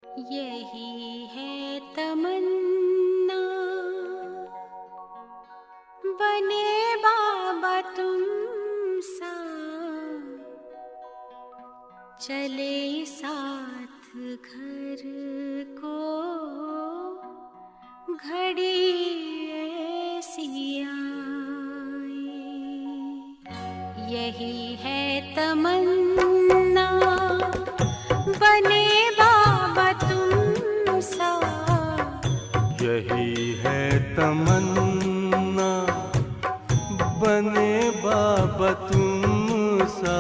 यही है तमन्ना, बने बाबा तुम सा, चले साथ घर को घड़ी ऐसी आए। यही है तमन्ना, बने बाबा तुम सा। यही है तमन्ना, बने बाबा तुम सा,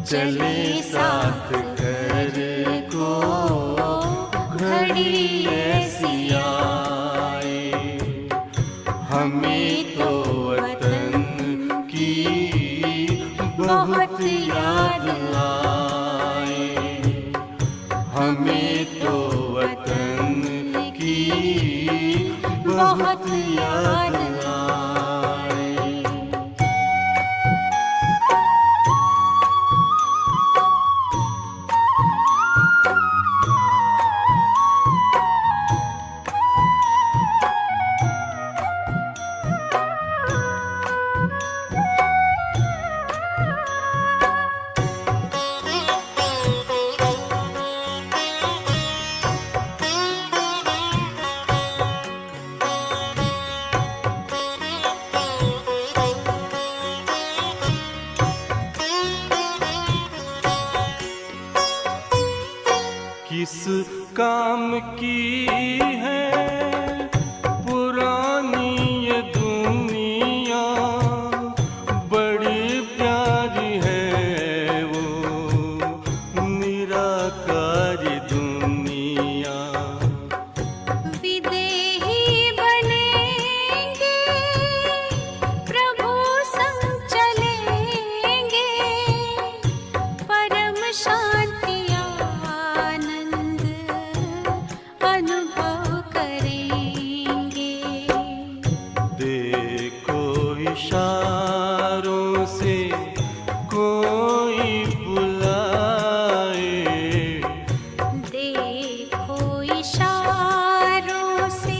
चले साथ घर को घड़ी ऐसी आए। हमें तो वतन की बहुत याद आए, हमें तो वतन की बहुत याद आए। किस काम की है पुरानी ये दुनिया, बड़ी प्यारी है वो निराकारी दुनिया। विदेही बनेंगे, प्रभु संग चलेंगे, परम शांति अनुभव करेंगे। देखो इशारों से कोई बुलाए, देखो इशारों से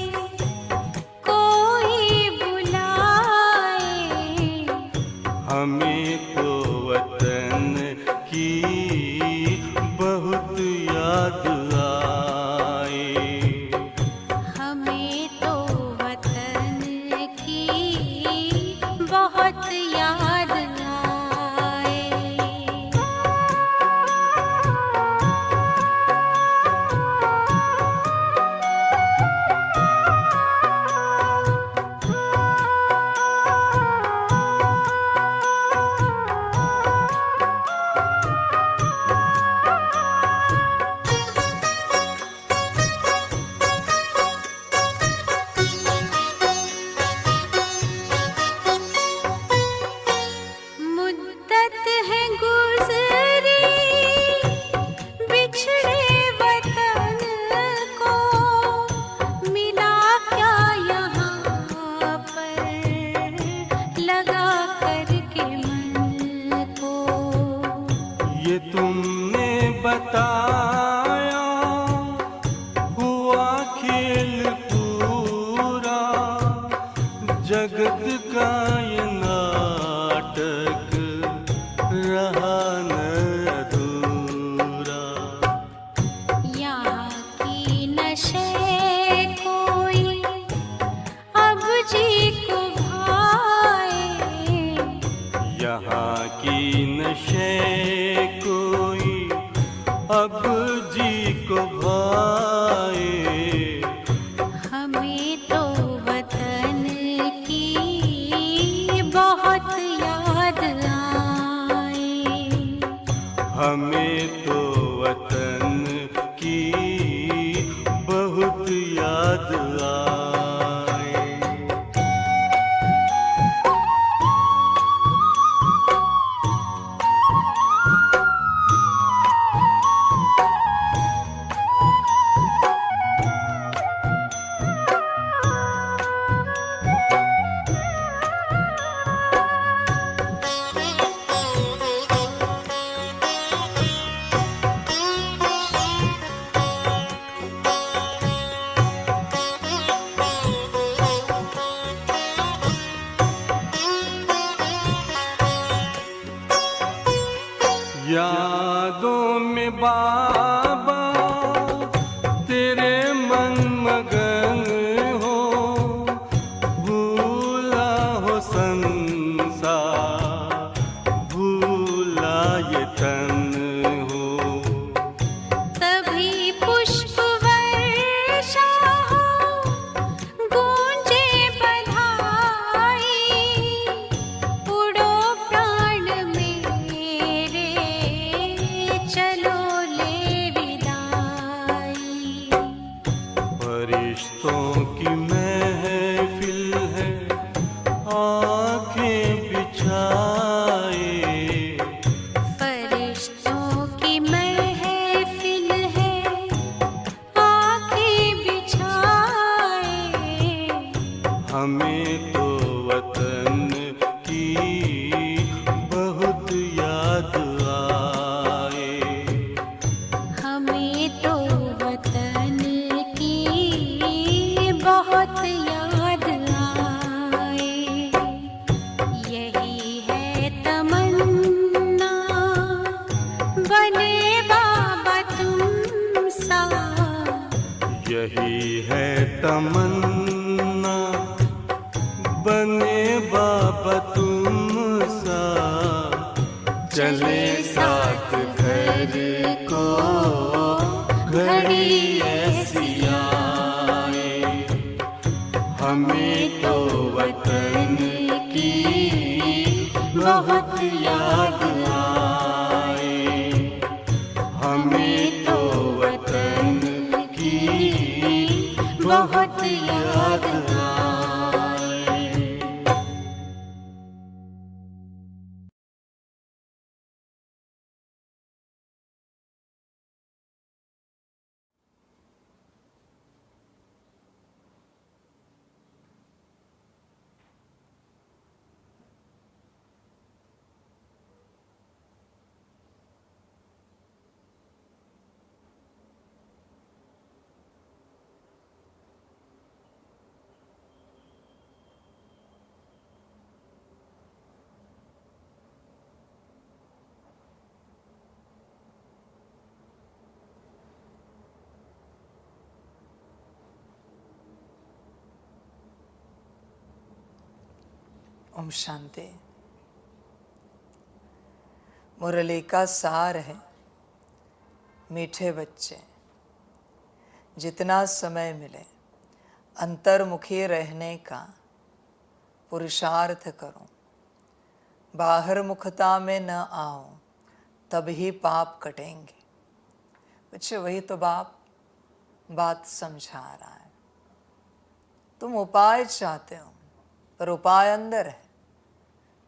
कोई बुलाए। हमें तो वतन की बहुत याद आए, हमें तो वतन की बहुत याद आए। मुद्दत है गुज़री बिछड़े वतन को, मिला क्या यहाँ पर लगा करके मन को। ये तुमने बताया हुआ खेल पूरा, जगत का ये नाटक रहा न अधूरा। यहाँ की नशे कोई अब जी को भाए, यहाँ की नशे कोई अब जी को भाए। हमें तो वतन की बहुत याद आए, हमें तो वतन की बहुत याद आए। मन मगन हो, भूला हो संसार, भूला ये तन हो। तभी पुष्प वर्षा हो, गूंजे बधाई, उड़ो प्राण मेरे, चलो ले विदाई। फरिश्तों की महफिल है, आंखें बिछाए, फरिश्तों की महफिल है, आंखें बिछाए। हमें तो वतन की बहुत याद आए। हमें तो वतन की बहुत याद आए। यही है तमन्ना, बने बाबा तुम सा। यही है तमन्ना, बने बाबा तुम सा। चले साथ घर को घड़ी ऐसी आए, हमें तो वतन की बहुत याद आए। हमें तो वतन की बहुत याद आए। ओम शांति। मुरली का सार है, मीठे बच्चे, जितना समय मिले अंतर्मुखी रहने का पुरुषार्थ करो। बाहर मुखता में न आओ, तभी पाप कटेंगे। बच्चे वही तो बात समझा रहा है। तुम उपाय चाहते हो, पर उपाय अंदर है,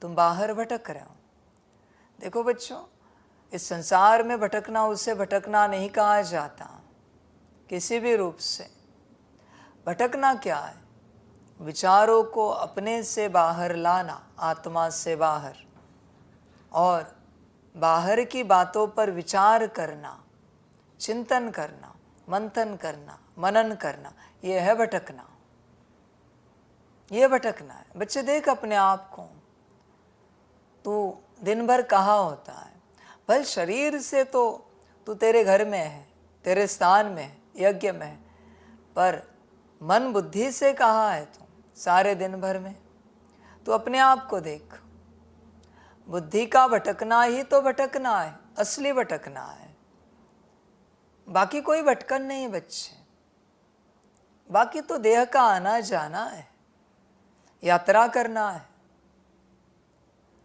तुम बाहर भटक रहे हो। देखो बच्चों, इस संसार में भटकना उसे भटकना नहीं कहा जाता, किसी भी रूप से। भटकना क्या है? विचारों को अपने से बाहर लाना, आत्मा से बाहर, और बाहर की बातों पर विचार करना, चिंतन करना, मंथन करना, मनन करना, यह है भटकना। ये भटकना है। बच्चे देख अपने आप को, तू दिन भर कहाँ होता है? भले शरीर से तो तू तेरे घर में है, तेरे स्थान में है, यज्ञ में है, पर मन बुद्धि से कहाँ है तू सारे दिन भर में? तू अपने आप को देख। बुद्धि का भटकना ही तो भटकना है, असली भटकना है। बाकी कोई भटकन नहीं बच्चे। बाकी तो देह का आना जाना है, यात्रा करना है।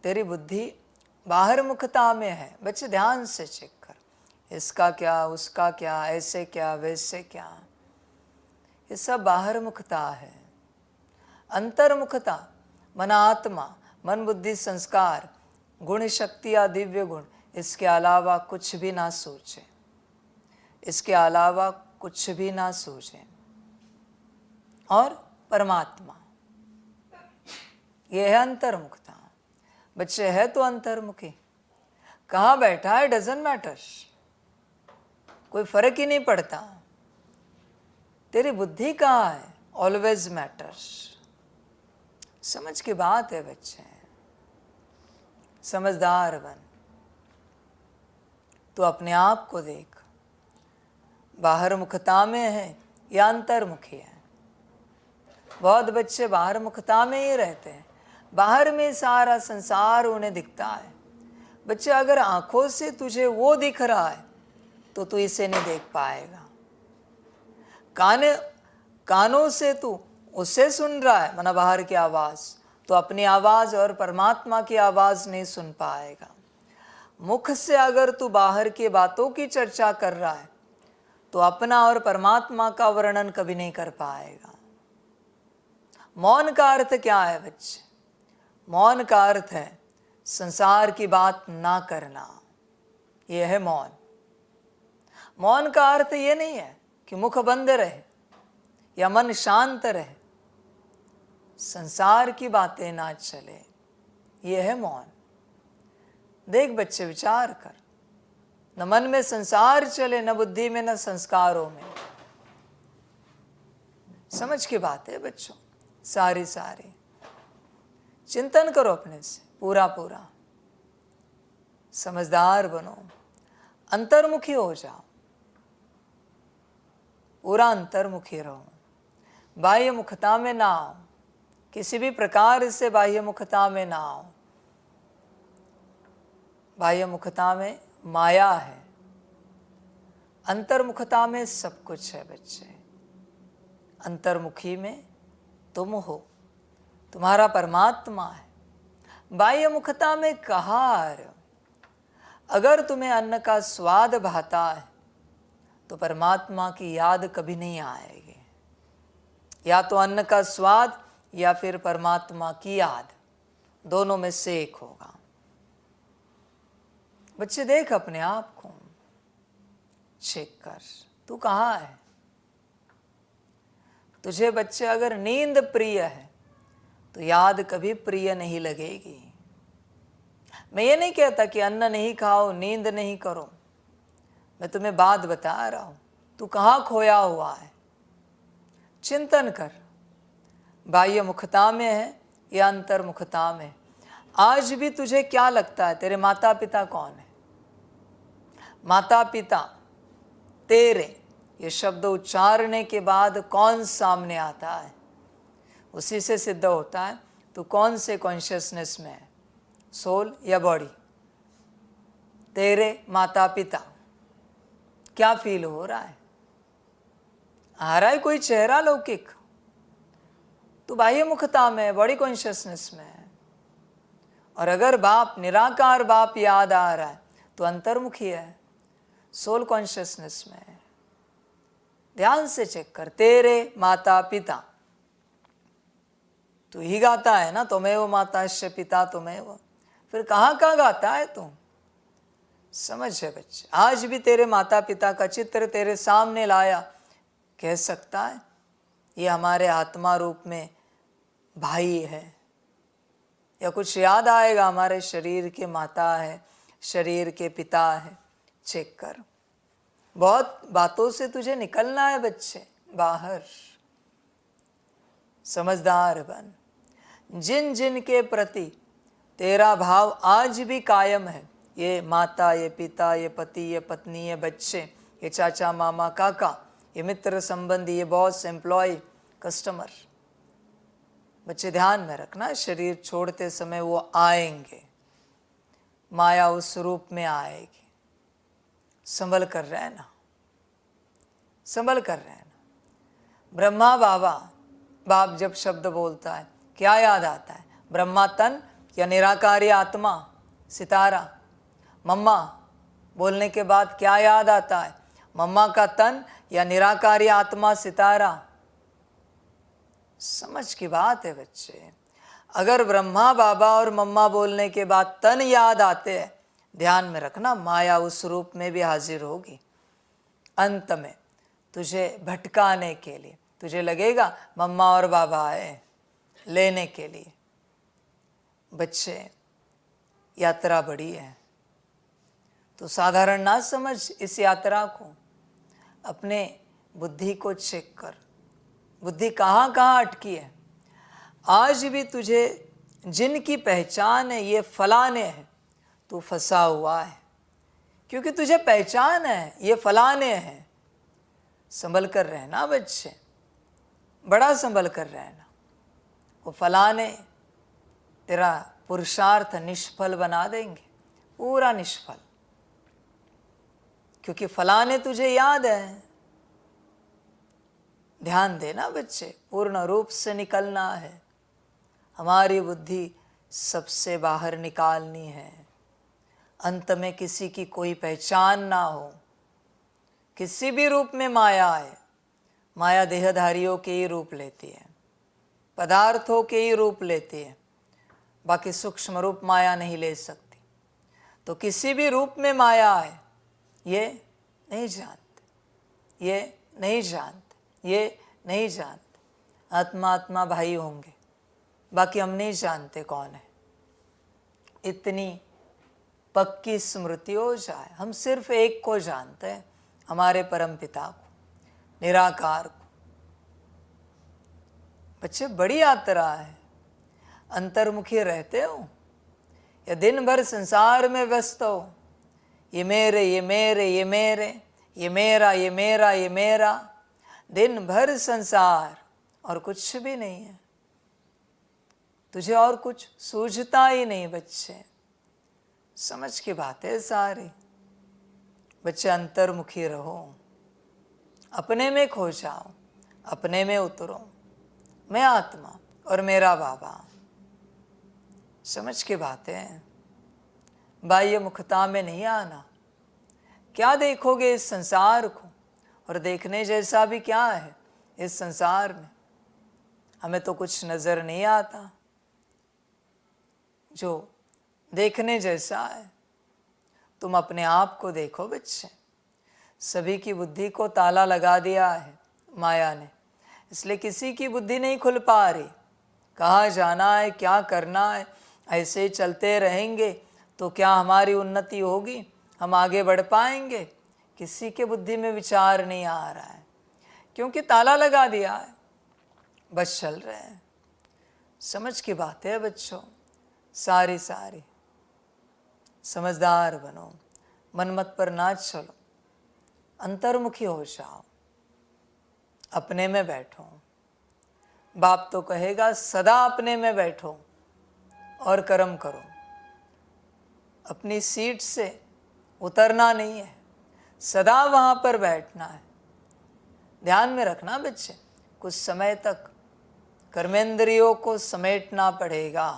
तेरी बुद्धि बाहर मुखता में है। बच्चे ध्यान से चेक कर, इसका क्या, उसका क्या, ऐसे क्या, वैसे क्या, ये सब बाहर मुखता है। अंतर्मुखता मन, आत्मा, मन बुद्धि संस्कार, गुण शक्ति या दिव्य गुण, इसके अलावा कुछ भी ना सोचे, इसके अलावा कुछ भी ना सोचे। और परमात्मा, यह है अंतर्मुखता। बच्चे है तो अंतर्मुखी, कहाँ बैठा है डजंट मैटर, कोई फर्क ही नहीं पड़ता। तेरी बुद्धि कहाँ है, ऑलवेज मैटर्स। समझ की बात है बच्चे, समझदार बन। तो अपने आप को देख, बाहर मुखता में है या अंतर्मुखी है। बहुत बच्चे बाहर मुखता में ही रहते हैं, बाहर में सारा संसार उन्हें दिखता है। बच्चे, अगर आंखों से तुझे वो दिख रहा है तो तू इसे नहीं देख पाएगा। कानों से तू उससे सुन रहा है, माना बाहर की आवाज, तो अपनी आवाज और परमात्मा की आवाज नहीं सुन पाएगा। मुख से अगर तू बाहर की बातों की चर्चा कर रहा है तो अपना और परमात्मा का वर्णन कभी नहीं कर पाएगा। मौन का अर्थ क्या है बच्चे? मौन का अर्थ है संसार की बात ना करना, यह है मौन। मौन का अर्थ ये नहीं है कि मुख बंद रहे या मन शांत रहे, संसार की बातें ना चले, यह है मौन। देख बच्चे, विचार कर, न मन में संसार चले, न बुद्धि में, न संस्कारों में। समझ की बात है बच्चों, सारी चिंतन करो अपने से पूरा, समझदार बनो, अंतर्मुखी हो जाओ, पूरा अंतर्मुखी रहो, बाह्य मुखता में ना आओ, किसी भी प्रकार से बाह्य मुखता में ना आओ। बाह्य मुखता में माया है, अंतर्मुखता में सब कुछ है बच्चे। अंतर्मुखी में तुम हो, तुम्हारा परमात्मा है। बाह्य मुखता में कहाँ आ रहे हो? अगर तुम्हें अन्न का स्वाद भाता है तो परमात्मा की याद कभी नहीं आएगी। या तो अन्न का स्वाद या फिर परमात्मा की याद, दोनों में से एक होगा। बच्चे देख अपने आप को, चेक कर, तू कहाँ है? तुझे बच्चे अगर नींद प्रिय है तो याद कभी प्रिय नहीं लगेगी। मैं ये नहीं कहता कि अन्न नहीं खाओ, नींद नहीं करो, मैं तुम्हें बात बता रहा हूं, तू कहाँ खोया हुआ है? चिंतन कर, बाह्य मुखता में है या अंतर्मुखता में? आज भी तुझे क्या लगता है तेरे माता पिता कौन है? माता पिता तेरे, ये शब्द उच्चारने के बाद कौन सामने आता है? उसी से सिद्ध होता है तू कौन से कॉन्शियसनेस में है, सोल या बॉडी। तेरे माता पिता क्या फील हो रहा है? आ रहा है कोई चेहरा लौकिक? तू बाह्य मुखता में, बॉडी कॉन्शियसनेस में है। और अगर बाप, निराकार बाप याद आ रहा है तो अंतर्मुखी है, सोल कॉन्शियसनेस में है। ध्यान से चेक कर, तेरे माता पिता, तू ही गाता है ना, त्वमेव माताश्च पिता त्वमेव, फिर कहाँ गाता है तू? समझ है बच्चे, आज भी तेरे माता पिता का चित्र तेरे सामने लाया, कह सकता है ये हमारे आत्मा रूप में भाई है, या कुछ याद आएगा हमारे शरीर के माता है, शरीर के पिता है? चेक कर, बहुत बातों से तुझे निकलना है बच्चे बाहर। समझदार बन, जिन जिन के प्रति तेरा भाव आज भी कायम है, ये माता, ये पिता, ये पति, ये पत्नी, ये बच्चे, ये चाचा मामा काका, ये मित्र संबंधी, ये बॉस, एम्प्लॉय, कस्टमर, बच्चे ध्यान में रखना, शरीर छोड़ते समय वो आएंगे, माया उस रूप में आएगी। संभल कर रहना, संभल कर रहना। ब्रह्मा बाबा, बाप जब शब्द बोलता है क्या याद आता है? ब्रह्मा तन या निराकारी आत्मा सितारा? मम्मा बोलने के बाद क्या याद आता है? मम्मा का तन या निराकारी आत्मा सितारा? समझ की बात है बच्चे। अगर ब्रह्मा बाबा और मम्मा बोलने के बाद तन याद आते हैं, ध्यान में रखना माया उस रूप में भी हाजिर होगी। अंत में तुझे भटकाने के लिए, तुझे लगेगा मम्मा और बाबा आए लेने के लिए। बच्चे यात्रा बड़ी है, तो साधारण ना समझ इस यात्रा को। अपने बुद्धि को चेक कर, बुद्धि कहाँ कहाँ अटकी है। आज भी तुझे जिनकी पहचान है ये फलाने हैं, तू फंसा हुआ है, क्योंकि तुझे पहचान है ये फलाने हैं। संभल कर रहना बच्चे, बड़ा संभल कर रहना। वो फलाने तेरा पुरुषार्थ निष्फल बना देंगे, पूरा निष्फल, क्योंकि फलाने तुझे याद है। ध्यान देना बच्चे, पूर्ण रूप से निकलना है। हमारी बुद्धि सबसे बाहर निकालनी है। अंत में किसी की कोई पहचान ना हो। किसी भी रूप में माया है, माया देहधारियों के ही रूप लेती है, पदार्थों के ही रूप लेती है, बाकी सूक्ष्म रूप माया नहीं ले सकती। तो किसी भी रूप में माया है, ये नहीं जानते, ये नहीं जानते, ये नहीं जानते। आत्मा आत्मा भाई होंगे, बाकी हम नहीं जानते कौन है। इतनी पक्की स्मृति हो जाए, हम सिर्फ एक को जानते हैं, हमारे परम पिता को, निराकार को। बच्चे बड़ी यात्रा है, अंतर्मुखी रहते हो या दिन भर संसार में व्यस्त हो। ये मेरे, ये मेरे, ये मेरे, ये मेरा, ये मेरा, ये मेरा, दिन भर संसार और कुछ भी नहीं है। तुझे और कुछ सूझता ही नहीं बच्चे। समझ की बात है सारी। बच्चे अंतर्मुखी रहो, अपने में खो जाओ, अपने में उतरो। मैं आत्मा और मेरा बाबा। समझ की बात है। बाह्य मुखता में नहीं आना। क्या देखोगे इस संसार को, और देखने जैसा भी क्या है इस संसार में। हमें तो कुछ नजर नहीं आता जो देखने जैसा है। तुम अपने आप को देखो बच्चे। सभी की बुद्धि को ताला लगा दिया है माया ने, इसलिए किसी की बुद्धि नहीं खुल पा रही। कहाँ जाना है, क्या करना है, ऐसे ही चलते रहेंगे तो क्या हमारी उन्नति होगी, हम आगे बढ़ पाएंगे? किसी के बुद्धि में विचार नहीं आ रहा है, क्योंकि ताला लगा दिया है, बस चल रहे हैं। समझ की बात है बच्चों, सारी सारी। समझदार बनो, मनमत पर ना चलो, अंतर्मुखी हो जाओ, अपने में बैठो। बाप तो कहेगा सदा अपने में बैठो और कर्म करो। अपनी सीट से उतरना नहीं है, सदा वहाँ पर बैठना है। ध्यान में रखना बच्चे, कुछ समय तक कर्मेंद्रियों को समेटना पड़ेगा।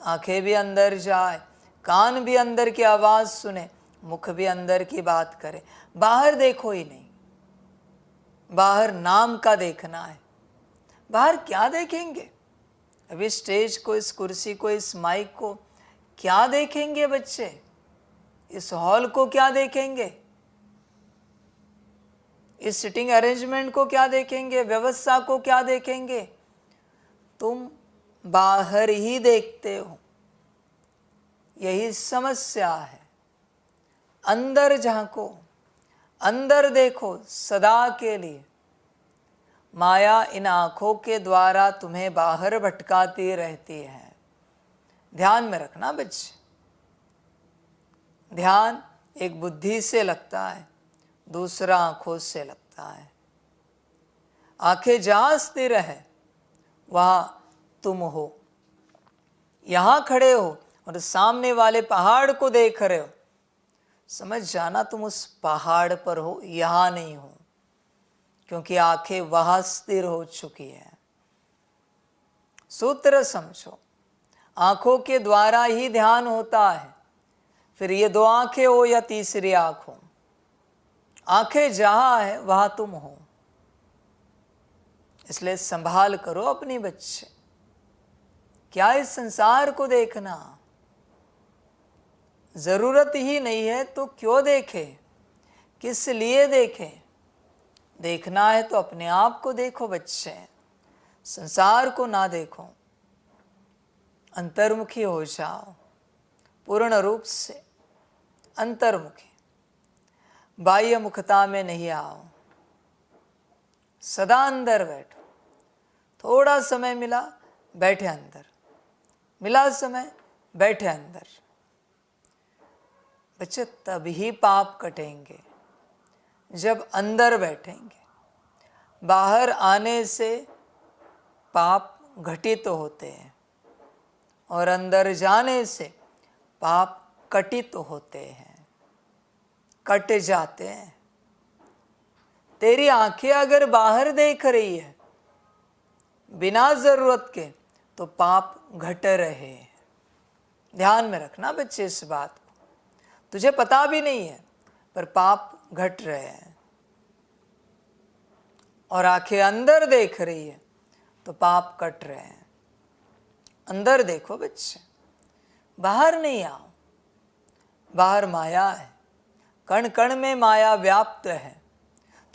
आंखें भी अंदर जाए, कान भी अंदर की आवाज़ सुने, मुख भी अंदर की बात करे। बाहर देखो ही नहीं, बाहर नाम का देखना है। बाहर क्या देखेंगे? अभी स्टेज को, इस कुर्सी को, इस माइक को क्या देखेंगे बच्चे? इस हॉल को क्या देखेंगे? इस सिटिंग अरेंजमेंट को क्या देखेंगे? व्यवस्था को क्या देखेंगे? तुम बाहर ही देखते हो, यही समस्या है। अंदर झांको, अंदर देखो सदा के लिए। माया इन आँखों के द्वारा तुम्हें बाहर भटकाती रहती है। ध्यान में रखना बच्चे। ध्यान एक बुद्धि से लगता है, दूसरा आँखों से लगता है। आंखें जहाँ स्थिर है वहाँ तुम हो। यहाँ खड़े हो और सामने वाले पहाड़ को देख रहे हो, समझ जाना तुम उस पहाड़ पर हो, यहाँ नहीं हो, क्योंकि आंखें वहाँ स्थिर हो चुकी है। सूत्र समझो, आंखों के द्वारा ही ध्यान होता है। फिर ये दो आंखें हो या तीसरी आंख हो, आंखें जहाँ है वहाँ तुम हो। इसलिए संभाल करो अपनी बच्चे। क्या इस संसार को देखना? जरूरत ही नहीं है तो क्यों देखे? किस लिए देखे? देखना है तो अपने आप को देखो बच्चे, संसार को ना देखो। अंतर्मुखी हो जाओ, पूर्ण रूप से अंतर्मुखी। बाह्य मुखता में नहीं आओ, सदा अंदर बैठो। थोड़ा समय मिला बैठे अंदर, मिला समय बैठे अंदर। बच्चे तभी पाप कटेंगे जब अंदर बैठेंगे, बाहर आने से पाप घटित होते हैं और अंदर जाने से पाप कटित होते हैं, कट जाते हैं। तेरी आंखें अगर बाहर देख रही है बिना जरूरत के, तो पाप घट रहे हैं। ध्यान में रखना बच्चे इस बात को। तुझे पता भी नहीं है पर पाप घट रहे हैं। और आंखें अंदर देख रही है तो पाप कट रहे हैं। अंदर देखो बच्चे, बाहर नहीं आओ। बाहर माया है, कण कण में माया व्याप्त है।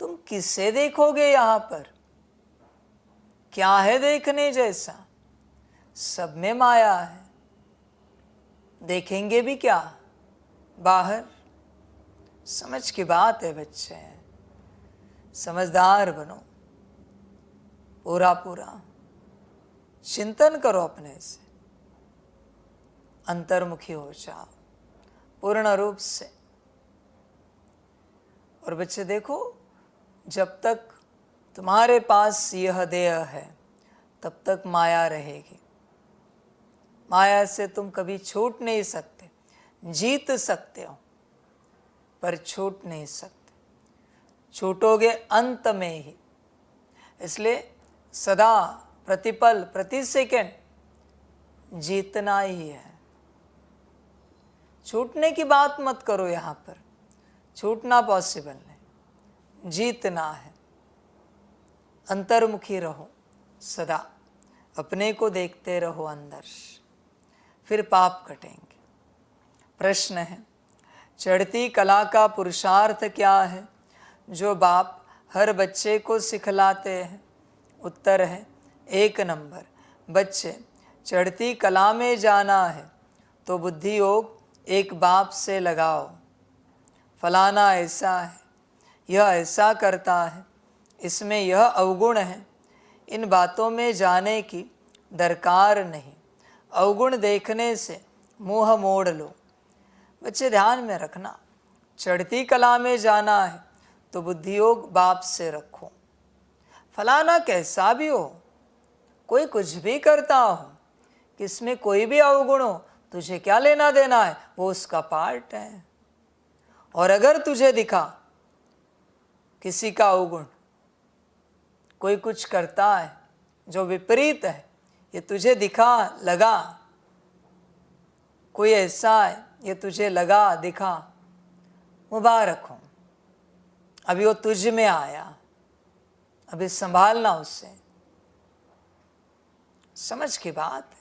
तुम किससे देखोगे? यहाँ पर क्या है देखने जैसा? सब में माया है। देखेंगे भी क्या बाहर? समझ की बात है बच्चे, समझदार बनो। पूरा पूरा चिंतन करो, अपने से अंतर्मुखी हो जाओ पूर्ण रूप से। और बच्चे देखो, जब तक तुम्हारे पास यह देह है तब तक माया रहेगी। माया से तुम कभी छूट नहीं सकते। जीत सकते हो पर छूट नहीं सकते। छूटोगे अंत में ही। इसलिए सदा, प्रतिपल, प्रति सेकंड जीतना ही है। छूटने की बात मत करो। यहाँ पर छूटना पॉसिबल नहीं, जीतना है। अंतर्मुखी रहो सदा, अपने को देखते रहो अंदर, फिर पाप कटेंगे। प्रश्न है, चढ़ती कला का पुरुषार्थ क्या है जो बाप हर बच्चे को सिखलाते हैं? उत्तर है 1 नंबर, बच्चे चढ़ती कला में जाना है तो बुद्धि योग एक बाप से लगाओ। फलाना ऐसा है, यह ऐसा करता है, इसमें यह अवगुण है, इन बातों में जाने की दरकार नहीं। अवगुण देखने से मुंह मोड़ लो। बच्चे ध्यान में रखना, चढ़ती कला में जाना है तो बुद्धि योग बाप से रखो। फलाना कैसा भी हो, कोई कुछ भी करता हो, किसमें कोई भी अवगुण हो, तुझे क्या लेना देना है? वो उसका पार्ट है। और अगर तुझे दिखा किसी का अवगुण, कोई कुछ करता है जो विपरीत है, ये तुझे दिखा, लगा, कोई ऐसा है, ये तुझे लगा, दिखा, मुबारक हो, अभी वो तुझ में आया, अभी संभालना उससे। समझ की बात है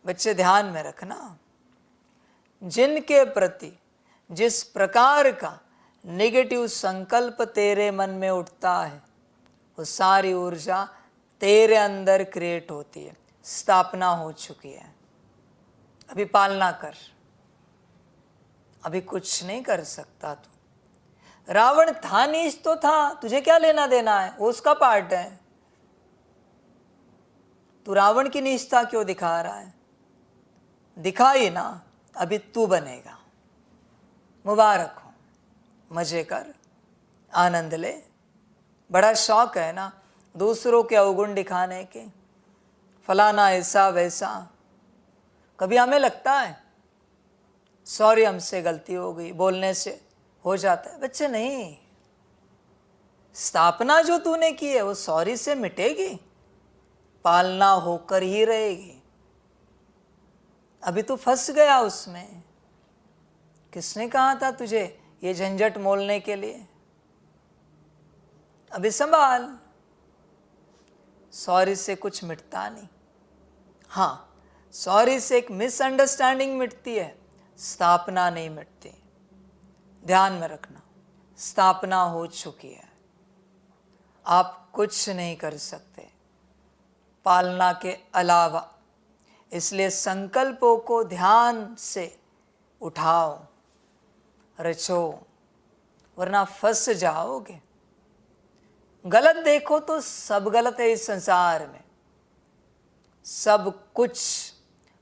बच्चे, ध्यान में रखना। जिनके प्रति जिस प्रकार का नेगेटिव संकल्प तेरे मन में उठता है, वो सारी ऊर्जा तेरे अंदर क्रिएट होती है, स्थापना हो चुकी है। अभी पालना कर, अभी कुछ नहीं कर सकता तू। रावण था, नीच तो था, तुझे क्या लेना देना है? वो उसका पार्ट है। तू रावण की नीचता क्यों दिखा रहा है? दिखा ही ना, अभी तू बनेगा। मुबारक हो, मजे कर, आनंद ले। बड़ा शौक है ना दूसरों के अवगुण दिखाने के, फलाना ऐसा वैसा। कभी हमें लगता है सॉरी, हमसे गलती हो गई, बोलने से हो जाता है। बच्चे नहीं, स्थापना जो तूने की है वो सॉरी से मिटेगी, पालना होकर ही रहेगी। अभी तू फंस गया उसमें। किसने कहा था तुझे ये झंझट मोलने के लिए? अभी संभाल। सॉरी से कुछ मिटता नहीं। हाँ, सॉरी से एक मिसअंडरस्टैंडिंग मिटती है, स्थापना नहीं मिटती। ध्यान में रखना, स्थापना हो चुकी है, आप कुछ नहीं कर सकते पालना के अलावा। इसलिए संकल्पों को ध्यान से उठाओ, रचो, वरना फंस जाओगे। गलत देखो तो सब गलत है इस संसार में, सब कुछ।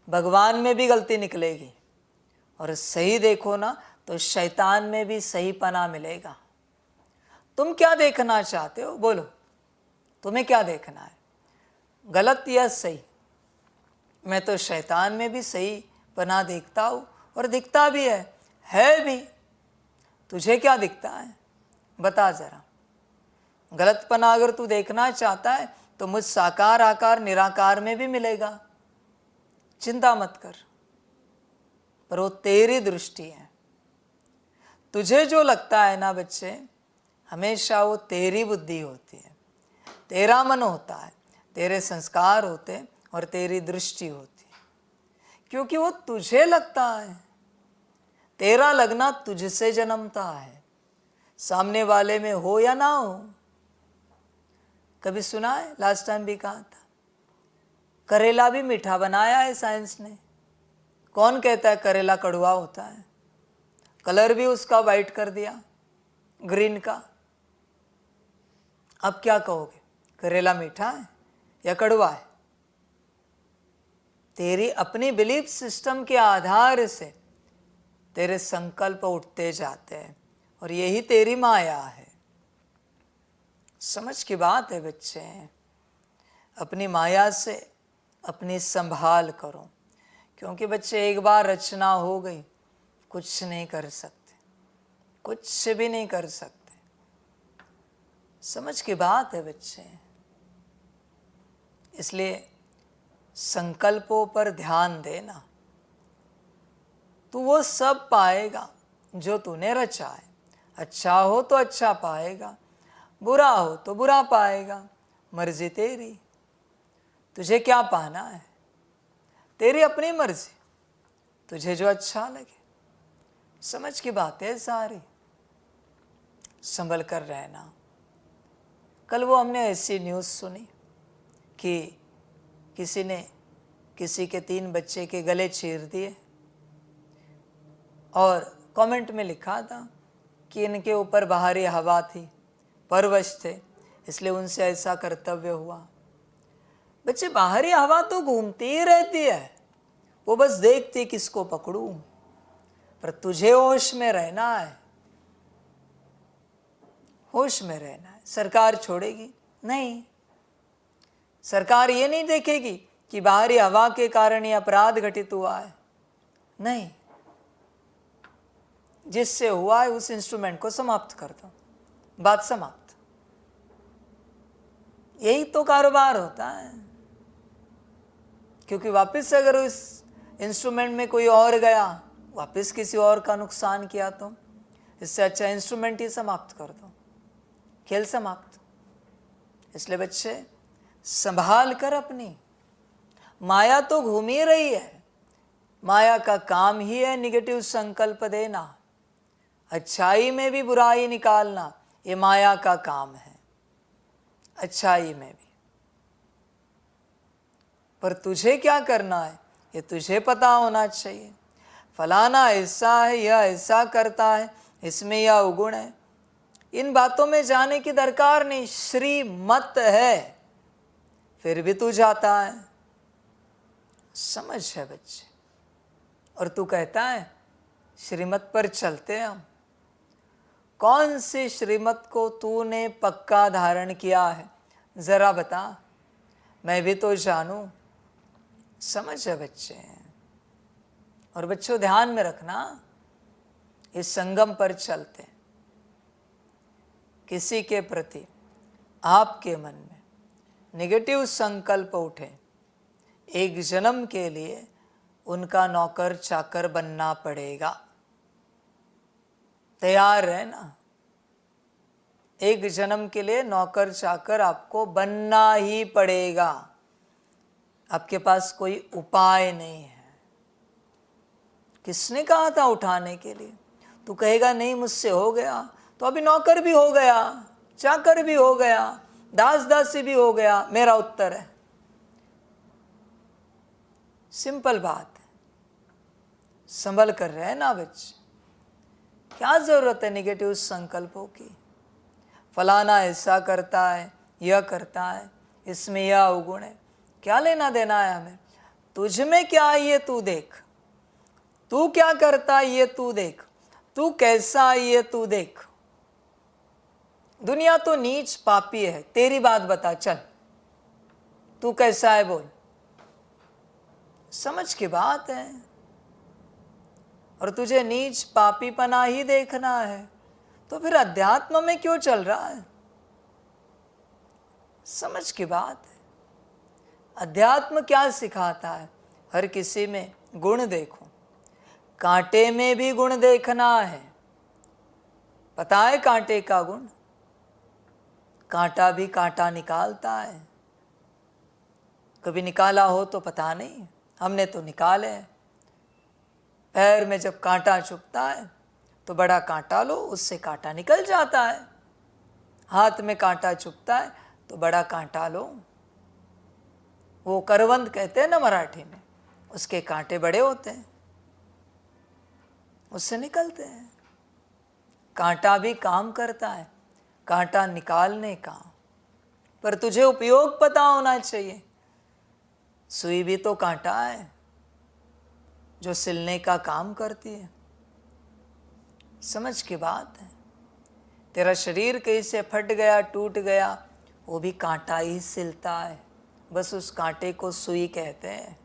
भगवान में भी गलती निकलेगी, और सही देखो ना तो शैतान में भी सही पना मिलेगा। तुम क्या देखना चाहते हो, बोलो, तुम्हें क्या देखना है, गलत या सही? मैं तो शैतान में भी सही बना देखता हूँ और दिखता भी है भी। तुझे क्या दिखता है, बता जरा। गलतपना अगर तू देखना चाहता है तो मुझ साकार आकार निराकार में भी मिलेगा, चिंता मत कर। पर वो तेरी दृष्टि है। तुझे जो लगता है ना बच्चे, हमेशा वो तेरी बुद्धि होती है, तेरा मन होता है, तेरे संस्कार होते हैं और तेरी दृष्टि होती है, क्योंकि वो तुझे लगता है। तेरा लगना तुझसे जन्मता है, सामने वाले में हो या ना हो। कभी सुना है, लास्ट टाइम भी कहा था, करेला भी मीठा बनाया है साइंस ने। कौन कहता है करेला कड़वा होता है? कलर भी उसका वाइट कर दिया, ग्रीन का। अब क्या कहोगे, करेला मीठा है या कड़वा है? तेरी अपनी बिलीफ सिस्टम के आधार से तेरे संकल्प उठते जाते हैं और यही तेरी माया है। समझ की बात है बच्चे, अपनी माया से अपनी संभाल करो, क्योंकि बच्चे एक बार रचना हो गई, कुछ नहीं कर सकते, कुछ भी नहीं कर सकते। समझ की बात है बच्चे। इसलिए संकल्पों पर ध्यान देना, तू वो सब पाएगा जो तूने रचा है। अच्छा हो तो अच्छा पाएगा, बुरा हो तो बुरा पाएगा, मर्जी तेरी। तुझे क्या पाना है, तेरी अपनी मर्जी, तुझे जो अच्छा लगे। समझ की बात है सारी, संभल कर रहना। कल वो हमने ऐसी न्यूज़ सुनी कि किसी ने किसी के 3 बच्चे के गले चीर दिए और कमेंट में लिखा था कि इनके ऊपर बाहरी हवा थी, परवश थे, इसलिए उनसे ऐसा कर्तव्य हुआ। बच्चे, बाहरी हवा तो घूमती ही रहती है, वो बस देखती किसको पकड़ूं। पर तुझे होश में रहना है, होश में रहना है। सरकार छोड़ेगी नहीं, सरकार ये नहीं देखेगी कि बाहरी हवा के कारण ये अपराध घटित हुआ है, नहीं। जिससे हुआ है उस इंस्ट्रूमेंट को समाप्त कर दो, बात समाप्त। यही तो कारोबार होता है। क्योंकि वापस अगर उस इंस्ट्रूमेंट में कोई और गया, वापस किसी और का नुकसान किया, तो इससे अच्छा इंस्ट्रूमेंट ही समाप्त कर दो, खेल समाप्त। इसलिए बच्चे, संभाल कर अपनी माया तो घूम ही रही है। माया का काम ही है निगेटिव संकल्प देना, अच्छाई में भी बुराई निकालना, ये माया का काम है, अच्छाई में भी। पर तुझे क्या करना है ये तुझे पता होना चाहिए। फलाना ऐसा है, यह ऐसा करता है, इसमें यह अवगुण है, इन बातों में जाने की दरकार नहीं। श्रीमत है, फिर भी तू जाता है। समझ है बच्चे। और तू कहता है श्रीमत पर चलते हम। कौन सी श्रीमत को तूने पक्का धारण किया है, जरा बता, मैं भी तो जानूं। समझ है बच्चे। और बच्चों, ध्यान में रखना, इस संगम पर चलते किसी के प्रति आपके मन में नेगेटिव संकल्प उठे, एक जन्म के लिए उनका नौकर चाकर बनना पड़ेगा। तैयार रहना, एक जन्म के लिए नौकर चाकर आपको बनना ही पड़ेगा। आपके पास कोई उपाय नहीं है। किसने कहा था उठाने के लिए? तू कहेगा नहीं मुझसे हो गया, तो अभी नौकर भी हो गया, चाकर भी हो गया, दास दासी भी हो गया। मेरा उत्तर है, सिंपल बात है, संभल कर रहना बच्चे। क्या जरूरत है नेगेटिव संकल्पों की? फलाना ऐसा करता है, यह करता है, इसमें यह अवगुण है, क्या लेना देना है हमें? तुझ में क्या है ये तू देख, तू क्या करता है ये तू देख, तू कैसा है ये तू देख, दुनिया तो नीच पापी है, तेरी बात बता, चल तू कैसा है बोल। समझ की बात है। और तुझे नीच पापी पना ही देखना है तो फिर अध्यात्म में क्यों चल रहा है? समझ की बात है। अध्यात्म क्या सिखाता है? हर किसी में गुण देखो, कांटे में भी गुण देखना है। पता है कांटे का गुण? कांटा भी कांटा निकालता है। कभी निकाला हो तो पता नहीं, हमने तो निकाले। पैर में जब कांटा चुभता है तो बड़ा कांटा लो, उससे कांटा निकल जाता है। हाथ में कांटा चुभता है तो बड़ा कांटा लो, वो करवंद कहते हैं ना मराठी में, उसके कांटे बड़े होते हैं, उससे निकलते हैं। कांटा भी काम करता है, कांटा निकालने का, पर तुझे उपयोग पता होना चाहिए। सुई भी तो कांटा है जो सिलने का काम करती है। समझ की बात है। तेरा शरीर कहीं से फट गया, टूट गया, वो भी कांटा ही सिलता है, बस उस कांटे को सुई कहते हैं।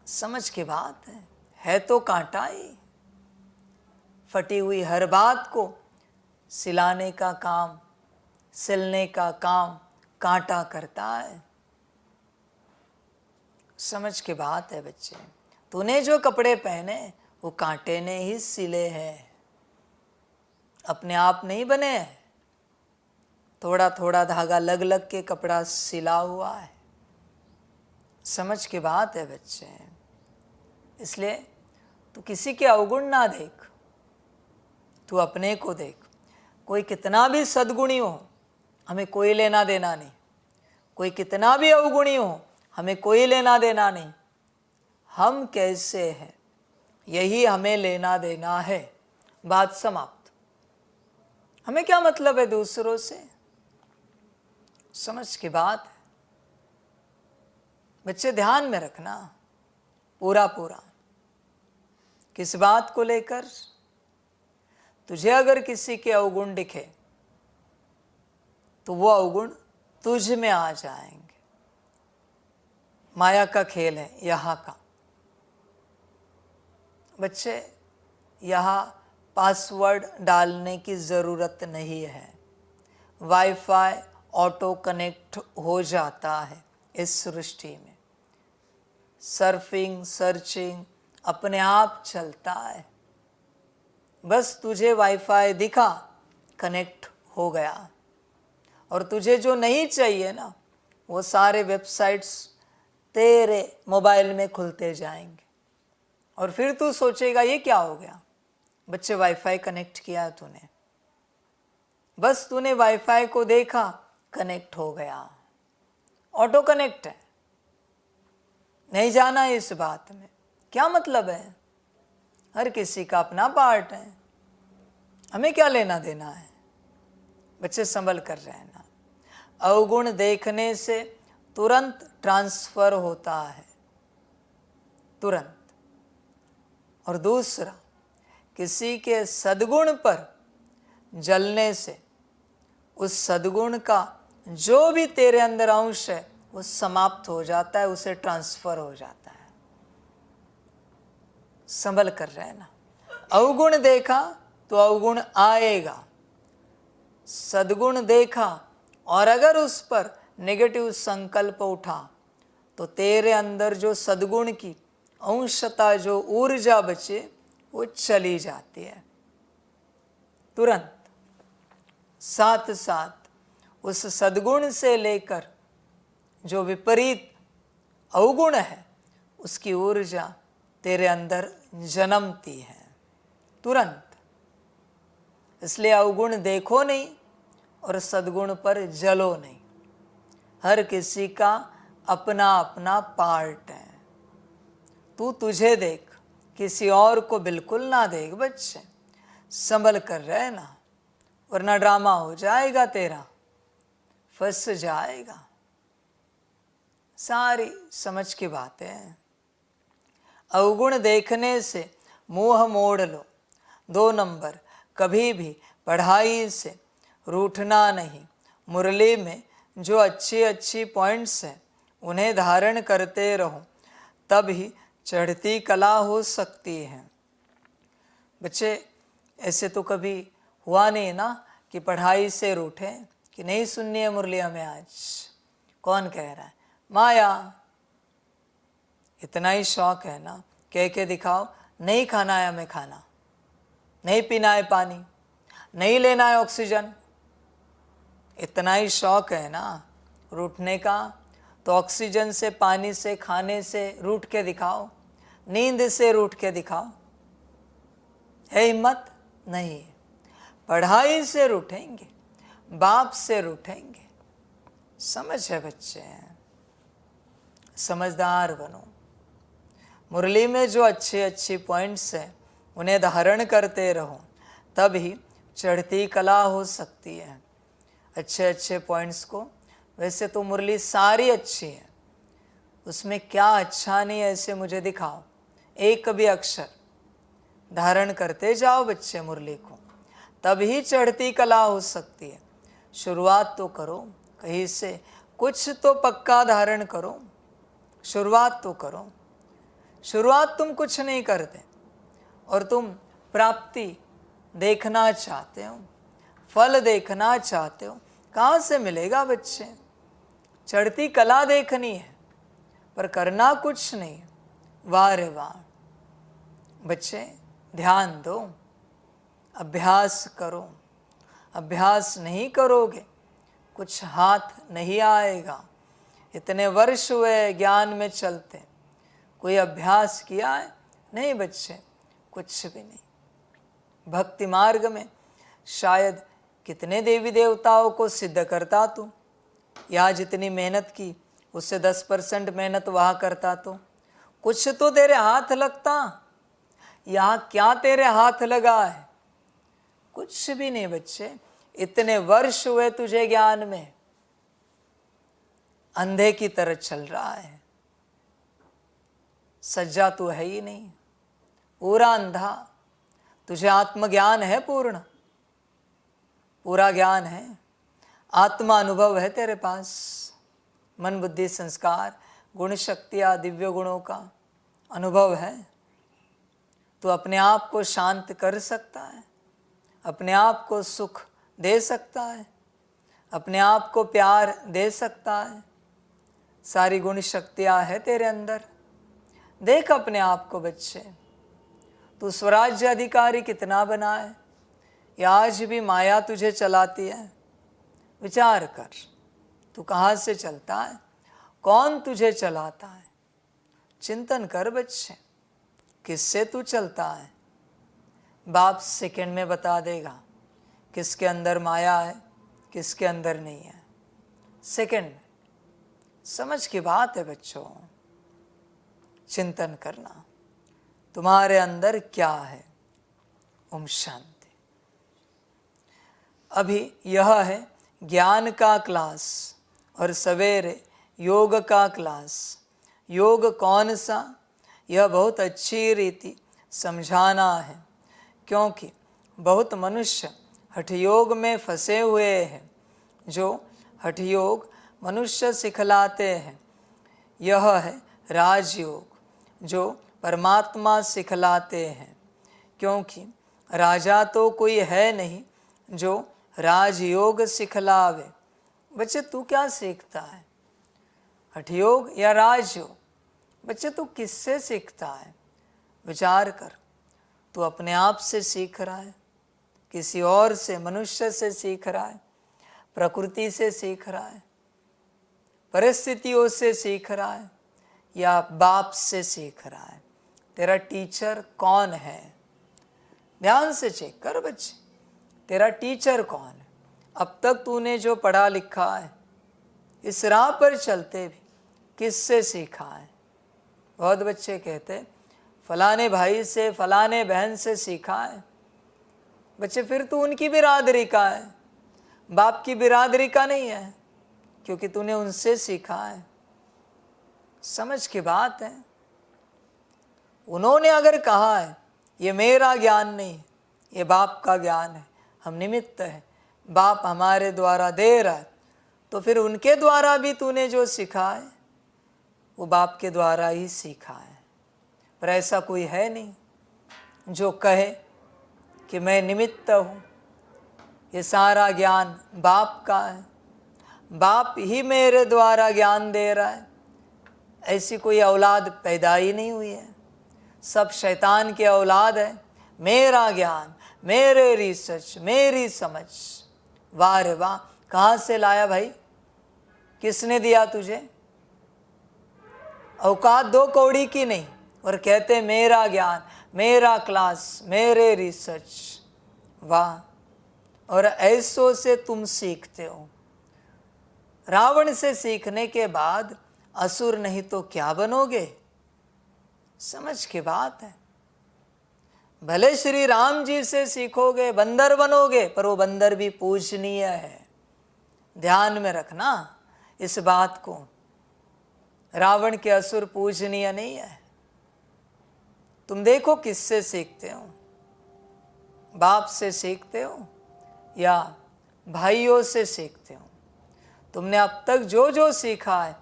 समझ की बात है तो कांटा ही। फटी हुई हर बात को सिलाने का काम, सिलने का काम कांटा करता है। समझ की बात है बच्चे। तूने जो कपड़े पहने वो कांटे ने ही सिले हैं, अपने आप नहीं बने हैं। थोड़ा थोड़ा धागा लग लग के कपड़ा सिला हुआ है। समझ की बात है बच्चे। इसलिए तू किसी के अवगुण ना देख, तू अपने को देख। कोई कितना भी सद्गुणी हो, हमें कोई लेना देना नहीं। कोई कितना भी अवगुणी हो, हमें कोई लेना देना नहीं। हम कैसे हैं यही हमें लेना देना है। बात समाप्त। हमें क्या मतलब है दूसरों से? समझ की बात है बच्चे, ध्यान में रखना पूरा पूरा। किस बात को लेकर? तुझे अगर किसी के अवगुण दिखे तो वो अवगुण तुझ में आ जाएंगे। माया का खेल है यहाँ का बच्चे। यहाँ पासवर्ड डालने की ज़रूरत नहीं है। वाईफाई ऑटो कनेक्ट हो जाता है इस सृष्टि में। सर्फिंग, सर्चिंग अपने आप चलता है। बस तुझे वाईफाई दिखा, कनेक्ट हो गया। और तुझे जो नहीं चाहिए ना, वो सारे वेबसाइट्स तेरे मोबाइल में खुलते जाएंगे। और फिर तू सोचेगा ये क्या हो गया? बच्चे, वाईफाई कनेक्ट किया तूने, बस तूने वाईफाई को देखा, कनेक्ट हो गया। ऑटो कनेक्ट है, नहीं जाना है इस बात में। क्या मतलब है? हर किसी का अपना पार्ट है, हमें क्या लेना देना है? बच्चे संभल कर रहना। अवगुण देखने से तुरंत ट्रांसफर होता है, तुरंत। और दूसरा, किसी के सद्गुण पर जलने से उस सद्गुण का जो भी तेरे अंदर अंश है वो समाप्त हो जाता है, उसे ट्रांसफर हो जाता है। संभल कर रहना। अवगुण देखा तो अवगुण आएगा, सद्गुण देखा और अगर उस पर नेगेटिव संकल्प उठा तो तेरे अंदर जो सद्गुण की अंशता, जो ऊर्जा बचे, वो चली जाती है तुरंत। साथ साथ उस सद्गुण से लेकर जो विपरीत अवगुण है उसकी ऊर्जा तेरे अंदर जन्मती है तुरंत। इसलिए अवगुण देखो नहीं और सद्गुण पर जलो नहीं। हर किसी का अपना अपना पार्ट है। तू तुझे देख, किसी और को बिल्कुल ना देख बच्चे। संभल कर रहना, वरना ड्रामा हो जाएगा तेरा, फंस जाएगा। सारी समझ की बातें हैं। अवगुण देखने से मुंह मोड़ लो। 2 नंबर, कभी भी पढ़ाई से, रूठना नहीं। मुरली में जो अच्छी अच्छी पॉइंट्स हैं उन्हें धारण करते रहो, तब ही चढ़ती कला हो सकती है। बच्चे, ऐसे तो कभी हुआ नहीं ना कि पढ़ाई से रूठे कि नहीं सुननी है मुरली हमें आज। कौन कह रहा है? माया। इतना ही शौक है ना, कह के दिखाओ, नहीं खाना है हमें खाना, नहीं पीना है पानी, नहीं लेना है ऑक्सीजन। इतना ही शौक है ना रूठने का, तो ऑक्सीजन से, पानी से, खाने से रूठ के दिखाओ, नींद से रूठ के दिखाओ। है हिम्मत? नहीं। पढ़ाई से रूठेंगे, बाप से रूठेंगे। समझ है बच्चे? समझदार बनो। मुरली में जो अच्छे अच्छे पॉइंट्स हैं उन्हें धारण करते रहो, तब ही चढ़ती कला हो सकती है। अच्छे अच्छे पॉइंट्स को, वैसे तो मुरली सारी अच्छी है, उसमें क्या अच्छा नहीं है ऐसे मुझे दिखाओ। एक भी अक्षर धारण करते जाओ बच्चे मुरली को, तभी चढ़ती कला हो सकती है। शुरुआत तो करो कहीं से, कुछ तो पक्का धारण करो। शुरुआत तो करो। शुरुआत तुम कुछ नहीं करते और तुम प्राप्ति देखना चाहते हो, फल देखना चाहते हो, कहाँ से मिलेगा बच्चे? चढ़ती कला देखनी है पर करना कुछ नहीं। वाह रे वाह। बच्चे ध्यान दो, अभ्यास करो। अभ्यास नहीं करोगे कुछ हाथ नहीं आएगा। इतने वर्ष हुए ज्ञान में चलते, कोई अभ्यास किया है? नहीं बच्चे, कुछ भी नहीं। भक्ति मार्ग में शायद कितने देवी देवताओं को सिद्ध करता तू। यहाँ जितनी मेहनत की उससे 10% मेहनत वहाँ करता तो कुछ तो तेरे हाथ लगता। यहाँ क्या तेरे हाथ लगा है? कुछ भी नहीं बच्चे। इतने वर्ष हुए तुझे ज्ञान में, अंधे की तरह चल रहा है। सज्जा तो है ही नहीं, पूरा अंधा। तुझे आत्मज्ञान है पूर्ण, पूरा ज्ञान है, आत्मा अनुभव है तेरे पास। मन बुद्धि संस्कार गुण शक्तियाँ दिव्य गुणों का अनुभव है। तू अपने आप को शांत कर सकता है, अपने आप को सुख दे सकता है, अपने आप को प्यार दे सकता है। सारी गुण शक्तियाँ है तेरे अंदर। देख अपने आप को बच्चे, तू स्वराज्य अधिकारी कितना बना है, या आज भी माया तुझे चलाती है? विचार कर, तू कहाँ से चलता है, कौन तुझे चलाता है? चिंतन कर बच्चे, किससे तू चलता है? बाप सेकंड में बता देगा किसके अंदर माया है, किसके अंदर नहीं है। सेकंड में। समझ की बात है बच्चों। चिंतन करना, तुम्हारे अंदर क्या है। ओम शांति। अभी यह है ज्ञान का क्लास और सवेरे योग का क्लास। योग कौन सा, यह बहुत अच्छी रीति समझाना है, क्योंकि बहुत मनुष्य हठयोग में फंसे हुए हैं। जो हठयोग मनुष्य सिखलाते हैं, यह है राजयोग जो परमात्मा सिखलाते हैं। क्योंकि राजा तो कोई है नहीं जो राजयोग सिखलावे। बच्चे तू क्या सीखता है, हठयोग या राजयोग? बच्चे तू किससे सीखता है? विचार कर। तू अपने आप से सीख रहा है, किसी और से, मनुष्य से सीख रहा है, प्रकृति से सीख रहा है, परिस्थितियों से सीख रहा है, या बाप से सीख रहा है? तेरा टीचर कौन है? ध्यान से चेक कर बच्चे, तेरा टीचर कौन है? अब तक तूने जो पढ़ा लिखा है, इस राह पर चलते भी किससे सीखा है? बहुत बच्चे कहते फलाने भाई से, फलाने बहन से सीखा है। बच्चे फिर तू उनकी बिरादरी का है, बाप की बिरादरी का नहीं है, क्योंकि तूने उनसे सीखा है। समझ की बात है। उन्होंने अगर कहा है ये मेरा ज्ञान नहीं, ये बाप का ज्ञान है, हम निमित्त है, बाप हमारे द्वारा दे रहा है, तो फिर उनके द्वारा भी तूने जो सीखा है वो बाप के द्वारा ही सीखा है। पर ऐसा कोई है नहीं जो कहे कि मैं निमित्त हूँ, ये सारा ज्ञान बाप का है, बाप ही मेरे द्वारा ज्ञान दे रहा है। ऐसी कोई औलाद पैदा ही नहीं हुई है, सब शैतान की औलाद है। मेरा ज्ञान, मेरे रिसर्च, मेरी समझ। वाह रे वाह, कहाँ से लाया भाई? किसने दिया तुझे? औकात 2 कौड़ी की नहीं, और कहते मेरा ज्ञान, मेरा क्लास, मेरे रिसर्च। वाह! और ऐसों से तुम सीखते हो। रावण से सीखने के बाद असुर नहीं तो क्या बनोगे? समझ की बात है। भले श्री राम जी से सीखोगे बंदर बनोगे, पर वो बंदर भी पूजनीय है। ध्यान में रखना इस बात को। रावण के असुर पूजनीय नहीं है। तुम देखो किससे सीखते हो? बाप से सीखते हो या भाइयों से सीखते हो? तुमने अब तक जो जो सीखा है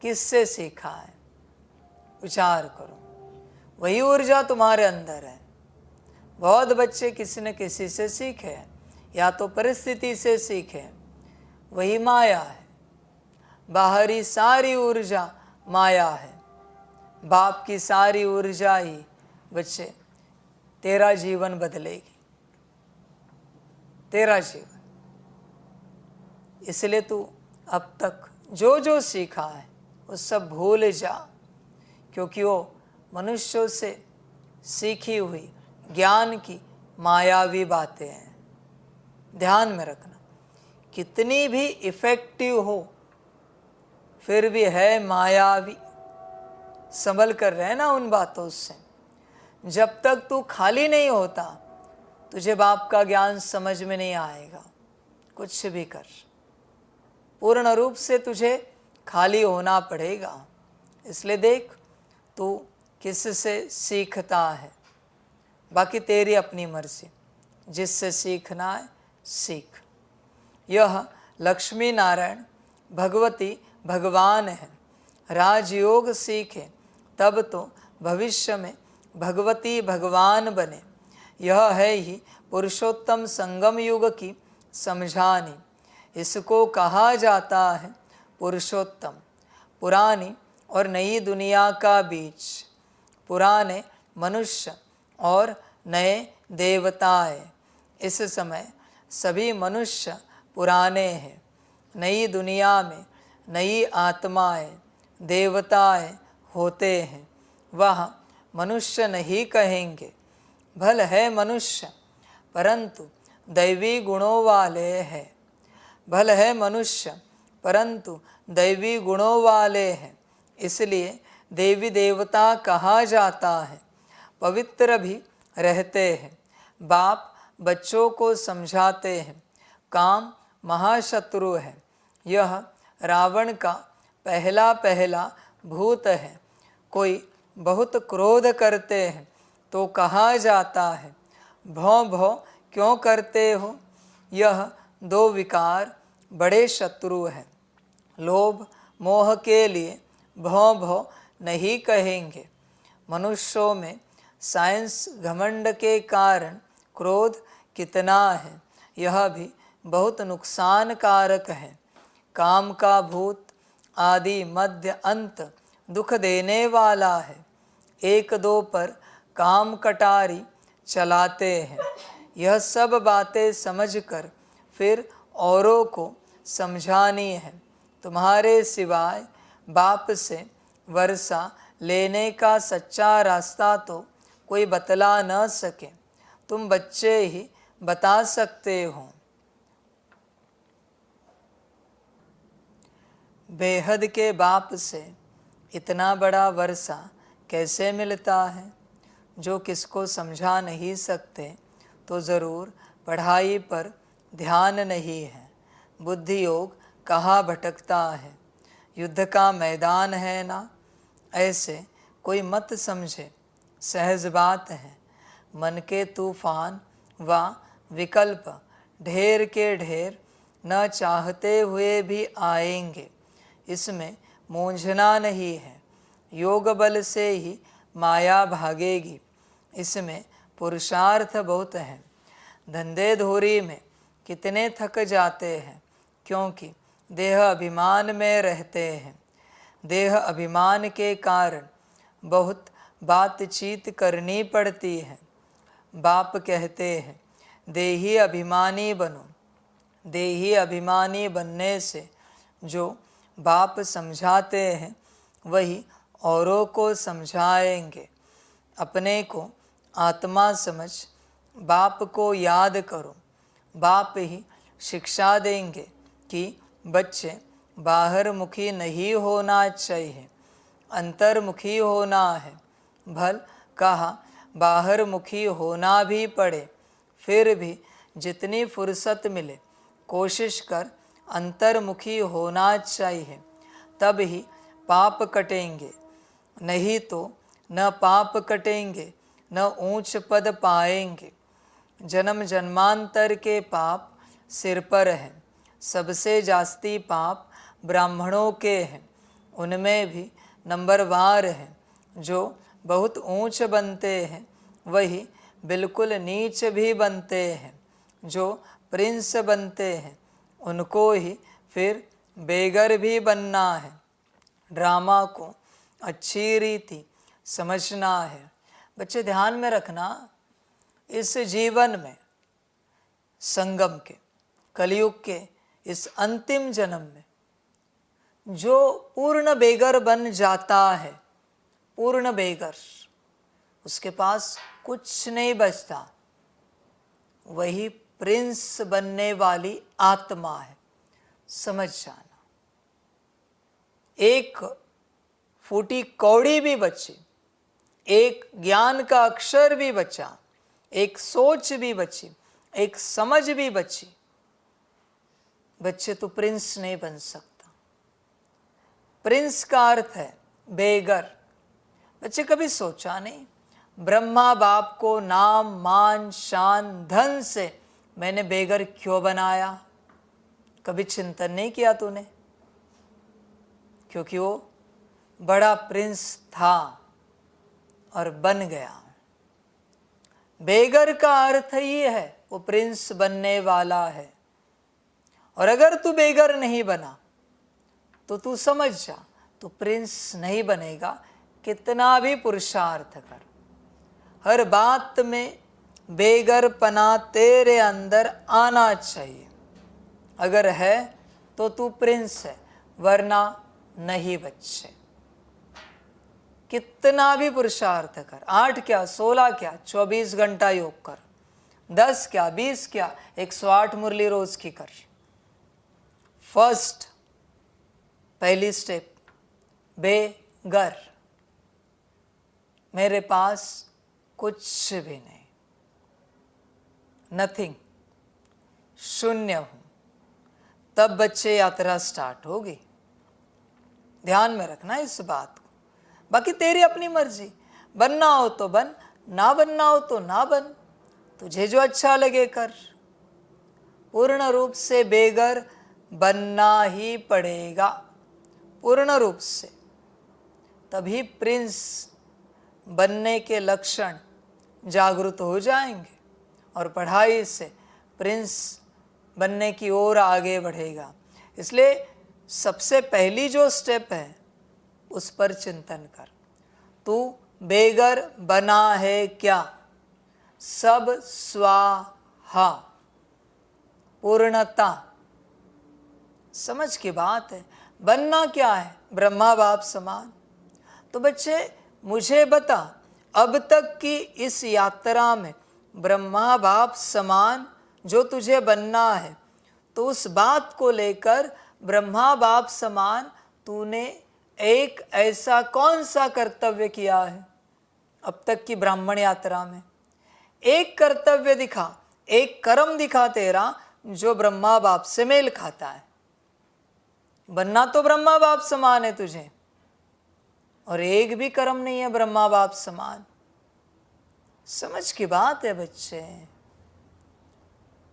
किससे सीखा है? विचार करो। वही ऊर्जा तुम्हारे अंदर है। बहुत बच्चे किसी न किसी से सीखे, या तो परिस्थिति से सीखे। वही माया है। बाहरी सारी ऊर्जा माया है। बाप की सारी ऊर्जा ही बच्चे तेरा जीवन बदलेगी, तेरा जीवन। इसलिए तू अब तक जो जो सीखा है वो सब भूल जा, क्योंकि वो मनुष्यों से सीखी हुई ज्ञान की मायावी बातें हैं। ध्यान में रखना, कितनी भी इफेक्टिव हो फिर भी है मायावी। संभल कर रहना उन बातों से। जब तक तू खाली नहीं होता तुझे बाप का ज्ञान समझ में नहीं आएगा। कुछ भी कर, पूर्ण रूप से तुझे खाली होना पड़ेगा। इसलिए देख तू किससे सीखता है। बाकी तेरी अपनी मर्जी, जिससे सीखना है सीख। यह लक्ष्मी नारायण भगवती भगवान है। राजयोग सीखे तब तो भविष्य में भगवती भगवान बने। यह है ही पुरुषोत्तम संगम युग की समझानी। इसको कहा जाता है पुरुषोत्तम। पुरानी और नई दुनिया का बीच, पुराने मनुष्य और नए देवताएं। इस समय सभी मनुष्य पुराने हैं। नई दुनिया में नई आत्माएं, देवताएं होते हैं। वह मनुष्य नहीं कहेंगे। भल है मनुष्य परंतु दैवी गुणों वाले हैं। भल है मनुष्य परंतु दैवी गुणों वाले हैं, इसलिए देवी देवता कहा जाता है। पवित्र भी रहते हैं। बाप बच्चों को समझाते हैं। काम महाशत्रु है। यह रावण का पहला भूत है। कोई बहुत क्रोध करते हैं तो कहा जाता है भौं भौं क्यों करते हो? यह 2 विकार बड़े शत्रु हैं। लोभ मोह के लिए भौं भौं नहीं कहेंगे। मनुष्यों में साइंस घमंड के कारण क्रोध कितना है यह भी बहुत नुकसानकारक है। काम का भूत आदि मध्य अंत दुख देने वाला है। 1-2 पर काम कटारी चलाते हैं। यह सब बातें समझकर फिर औरों को समझानी है। तुम्हारे सिवाय बाप से वर्षा लेने का सच्चा रास्ता तो कोई बतला न सके। तुम बच्चे ही बता सकते हो। बेहद के बाप से इतना बड़ा वर्षा कैसे मिलता है? जो किसको समझा नहीं सकते तो ज़रूर पढ़ाई पर ध्यान नहीं है। बुद्धि योग कहाँ भटकता है? युद्ध का मैदान है ना। ऐसे कोई मत समझे, सहज बात है। मन के तूफान व विकल्प ढेर के ढेर न चाहते हुए भी आएंगे, इसमें मूंझना नहीं है। योग बल से ही माया भागेगी, इसमें पुरुषार्थ बहुत है। धंधे धोरी में कितने थक जाते हैं, क्योंकि देह अभिमान में रहते हैं। देह अभिमान के कारण बहुत बातचीत करनी पड़ती है। बाप कहते हैं देही अभिमानी बनो। देही अभिमानी बनने से जो बाप समझाते हैं वही औरों को समझाएंगे। अपने को आत्मा समझ बाप को याद करो। बाप ही शिक्षा देंगे कि बच्चे बाहर मुखी नहीं होना चाहिए, अंतर्मुखी होना है। भल कहा बाहर मुखी होना भी पड़े, फिर भी जितनी फुर्सत मिले कोशिश कर अंतर्मुखी होना चाहिए, तब ही पाप कटेंगे। नहीं तो न पाप कटेंगे न ऊंच पद पाएंगे। जन्म जन्मांतर के पाप सिर पर हैं। सबसे जास्ती पाप ब्राह्मणों के हैं। उनमें भी नंबरवार हैं। जो बहुत ऊंच बनते हैं वही बिल्कुल नीच भी बनते हैं। जो प्रिंस बनते हैं उनको ही फिर बेगर भी बनना है। ड्रामा को अच्छी रीति समझना है। बच्चे ध्यान में रखना, इस जीवन में संगम के कलयुग के इस अंतिम जन्म में जो पूर्ण बेगर बन जाता है, पूर्ण बेगर, उसके पास कुछ नहीं बचता, वही प्रिंस बनने वाली आत्मा है। समझ जाना। एक फूटी कौड़ी भी बची, एक ज्ञान का अक्षर भी बचा, एक सोच भी बची, एक समझ भी बची, बच्चे तो प्रिंस नहीं बन सकता। प्रिंस का अर्थ है बेगर। बच्चे कभी सोचा नहीं, ब्रह्मा बाप को नाम मान शान धन से मैंने बेगर क्यों बनाया? कभी चिंतन नहीं किया तूने? क्योंकि वो बड़ा प्रिंस था और बन गया। बेगर का अर्थ ही है वो प्रिंस बनने वाला है। और अगर तू बेगर नहीं बना तो तू समझ जा, तू प्रिंस नहीं बनेगा, कितना भी पुरुषार्थ कर। हर बात में बेगरपना तेरे अंदर आना चाहिए। अगर है तो तू प्रिंस है, वरना नहीं बच्चे। कितना भी पुरुषार्थ कर, 8 क्या 16 क्या 24 घंटा योग कर, 10 क्या 20 क्या 108 मुरली रोज की कर। फर्स्ट पहली स्टेप बेगर। मेरे पास कुछ भी नहीं, नथिंग, शून्य हूं। तब बच्चे यात्रा स्टार्ट होगी। ध्यान में रखना इस बात को। बाकी तेरी अपनी मर्जी, बनना हो तो बन, ना बनना हो तो ना बन, तुझे जो अच्छा लगे कर। पूर्ण रूप से बेगर बनना ही पड़ेगा, पूर्ण रूप से। तभी प्रिंस बनने के लक्षण जागृत हो जाएंगे और पढ़ाई से प्रिंस बनने की ओर आगे बढ़ेगा। इसलिए सबसे पहली जो स्टेप है उस पर चिंतन कर। तू बेगर बना है क्या? सब स्वाहा, पूर्णता। समझ की बात है। बनना क्या है? ब्रह्मा बाप समान। तो बच्चे मुझे बता, अब तक की इस यात्रा में ब्रह्मा बाप समान जो तुझे बनना है, तो उस बात को लेकर ब्रह्मा बाप समान तूने एक ऐसा कौन सा कर्तव्य किया है अब तक की ब्राह्मण यात्रा में? एक कर्तव्य दिखा, एक कर्म दिखा तेरा जो ब्रह्मा बाप से मेल खाता है। बनना तो ब्रह्मा बाप समान है तुझे, और एक भी कर्म नहीं है ब्रह्मा बाप समान। समझ की बात है बच्चे।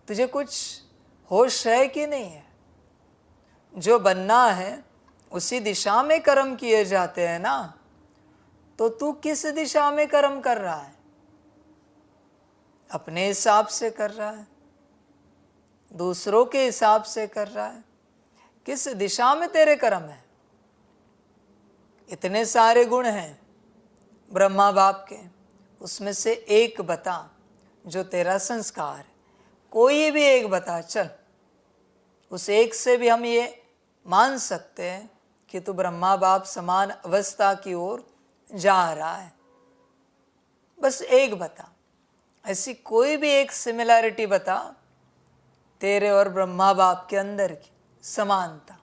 तुझे कुछ होश है कि नहीं है? जो बनना है उसी दिशा में कर्म किए जाते हैं ना, तो तू किस दिशा में कर्म कर रहा है? अपने हिसाब से कर रहा है, दूसरों के हिसाब से कर रहा है? किस दिशा में तेरे कर्म है? इतने सारे गुण हैं ब्रह्मा बाप के, उसमें से एक बता जो तेरा संस्कार है। कोई भी एक बता, चल। उस एक से भी हम ये मान सकते हैं कि तू ब्रह्मा बाप समान अवस्था की ओर जा रहा है। बस एक बता, ऐसी कोई भी एक सिमिलैरिटी बता तेरे और ब्रह्मा बाप के अंदर की समानता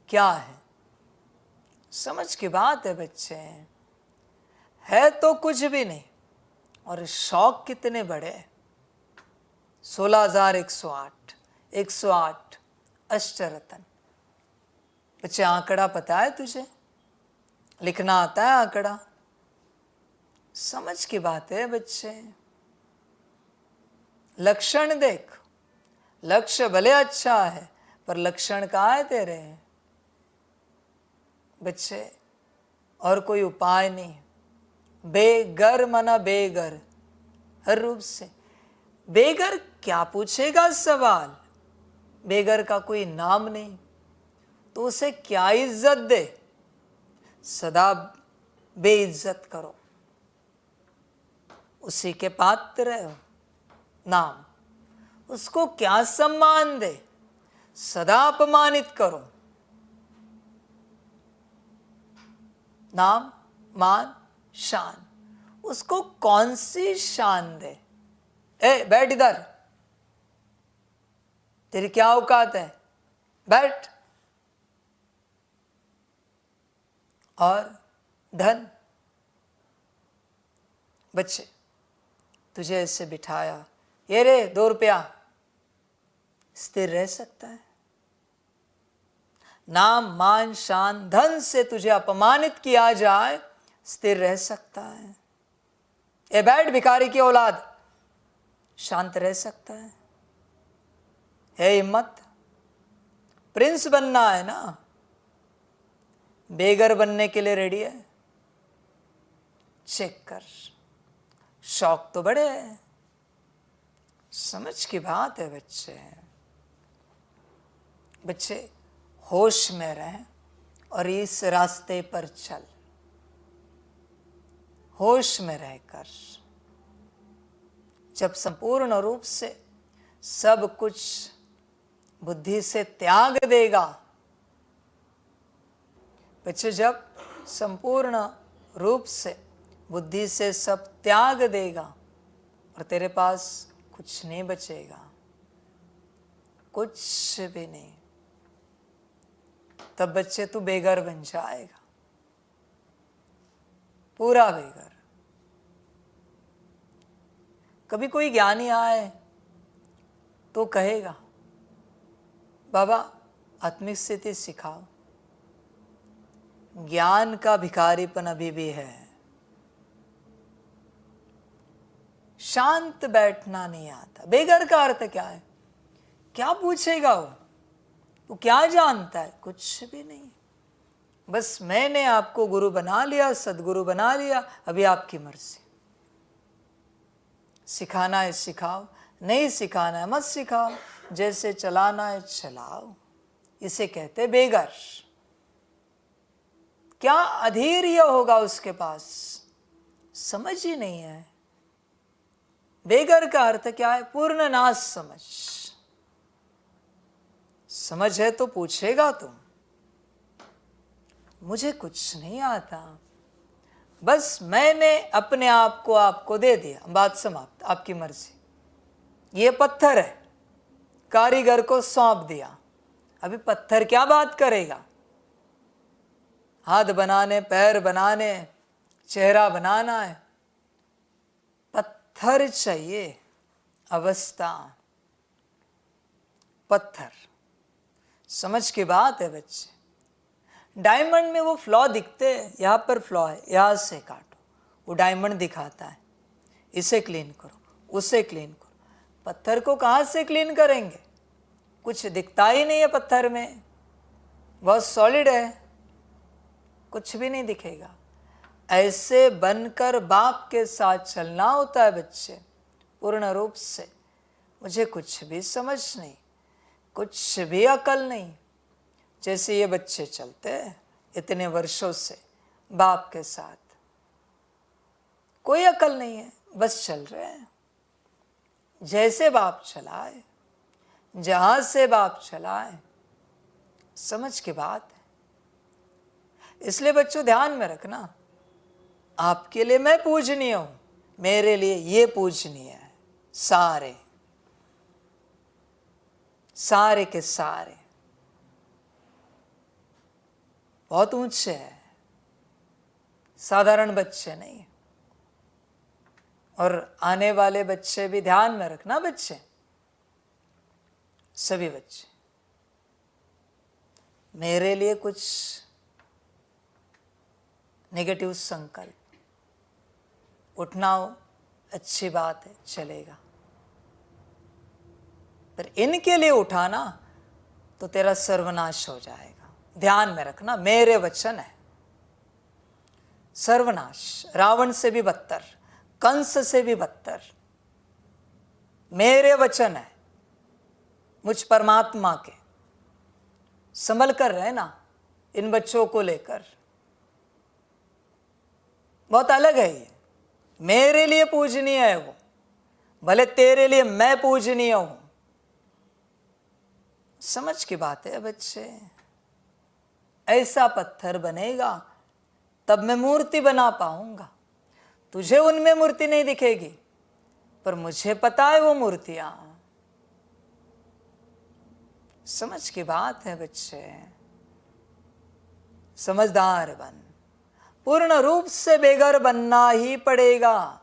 क्या है। समझ की बात है बच्चे, है तो कुछ भी नहीं, और शौक कितने बड़े। 16,108 108 अष्टरतन। बच्चे आंकड़ा पता है तुझे? लिखना आता है आंकड़ा? समझ की बात है बच्चे। लक्षण देख, लक्ष्य भले अच्छा है पर लक्षण कहाँ है तेरे बच्चे? और कोई उपाय नहीं। बेगर मना बेगर, हर रूप से बेगर। क्या पूछेगा सवाल? बेगर का कोई नाम नहीं, तो उसे क्या इज्जत दे? सदा बेइज्जत करो, उसी के पात्र हो। नाम, उसको क्या सम्मान दे? सदा अपमानित करो। नाम, मान, शान, उसको कौन सी शान दे? ए बैठ इधर, तेरी क्या औकात है? बैठ। और धन, बच्चे तुझे ऐसे बिठाया, ये रे 2 रुपया, स्थिर रह सकता है? नाम, मान, शान, धन से तुझे अपमानित किया जाए, स्थिर रह सकता है? ए बैठ भिखारी की औलाद, शांत रह सकता है? हिम्मत? प्रिंस बनना है ना, बेगर बनने के लिए रेडी है? चेक कर, शौक तो बड़े है। समझ की बात है बच्चे। बच्चे होश में रहें और इस रास्ते पर चल, होश में रहकर। जब संपूर्ण रूप से सब कुछ बुद्धि से त्याग देगा बच्चे, जब संपूर्ण रूप से बुद्धि से सब त्याग देगा और तेरे पास कुछ नहीं बचेगा, कुछ भी नहीं, तब बच्चे तू बेघर बन जाएगा, पूरा बेघर। कभी कोई ज्ञानी आए तो कहेगा, बाबा आत्मिक स्थिति सिखाओ। ज्ञान का भिखारीपन अभी भी है, शांत बैठना नहीं आता। बेघर का अर्थ क्या है? क्या पूछेगा वो क्या जानता है? कुछ भी नहीं। बस मैंने आपको गुरु बना लिया, सदगुरु बना लिया, अभी आपकी मर्जी। सिखाना है सिखाओ, नहीं सिखाना है मत सिखाओ, जैसे चलाना है चलाओ। इसे कहते बेघर। क्या अधीर्य होगा उसके पास? समझ ही नहीं है। बेघर का अर्थ क्या है? पूर्ण नाश समझ। समझ है तो पूछेगा तुम, मुझे कुछ नहीं आता, बस मैंने अपने आप को आपको दे दिया, बात समाप्त, आपकी मर्जी। ये पत्थर है, कारीगर को सौंप दिया, अभी पत्थर क्या बात करेगा? हाथ बनाने, पैर बनाने, चेहरा बनाना है, पत्थर चाहिए, अवस्था पत्थर। समझ की बात है बच्चे। डायमंड में वो फ्लॉ दिखते हैं, यहाँ पर फ्लॉ है, यहाँ से काटो, वो डायमंड दिखाता है। इसे क्लीन करो, उसे क्लीन करो, पत्थर को कहाँ से क्लीन करेंगे? कुछ दिखता ही नहीं है पत्थर में, बहुत सॉलिड है, कुछ भी नहीं दिखेगा। ऐसे बनकर बाप के साथ चलना होता है बच्चे, पूर्ण रूप से। मुझे कुछ भी समझ नहीं, कुछ भी अकल नहीं। जैसे ये बच्चे चलते हैं इतने वर्षों से बाप के साथ, कोई अकल नहीं है, बस चल रहे हैं जैसे बाप चलाए, जहां से बाप चलाए। समझ की बात है। इसलिए बच्चों ध्यान में रखना, आपके लिए मैं पूजनीय हूं, मेरे लिए ये पूजनीय है। सारे सारे के सारे बहुत ऊंचे हैं, साधारण बच्चे नहीं। और आने वाले बच्चे भी ध्यान में रखना, बच्चे सभी बच्चे मेरे लिए कुछ नेगेटिव संकल्प उठना हो, अच्छी बात है, चलेगा। पर इनके लिए उठाना तो तेरा सर्वनाश हो जाएगा। ध्यान में रखना, मेरे वचन है। सर्वनाश, रावण से भी बदतर, कंस से भी बदतर मेरे वचन है। मुझ परमात्मा के संभल कर रहना इन बच्चों को लेकर। बहुत अलग है ये, मेरे लिए पूजनीय है वो, भले तेरे लिए मैं पूजनीय हूं। समझ की बात है बच्चे। ऐसा पत्थर बनेगा तब मैं मूर्ति बना पाऊंगा। तुझे उनमें मूर्ति नहीं दिखेगी, पर मुझे पता है वो मूर्तियां। समझ की बात है बच्चे। समझदार बन, पूर्ण रूप से बेघर बनना ही पड़ेगा,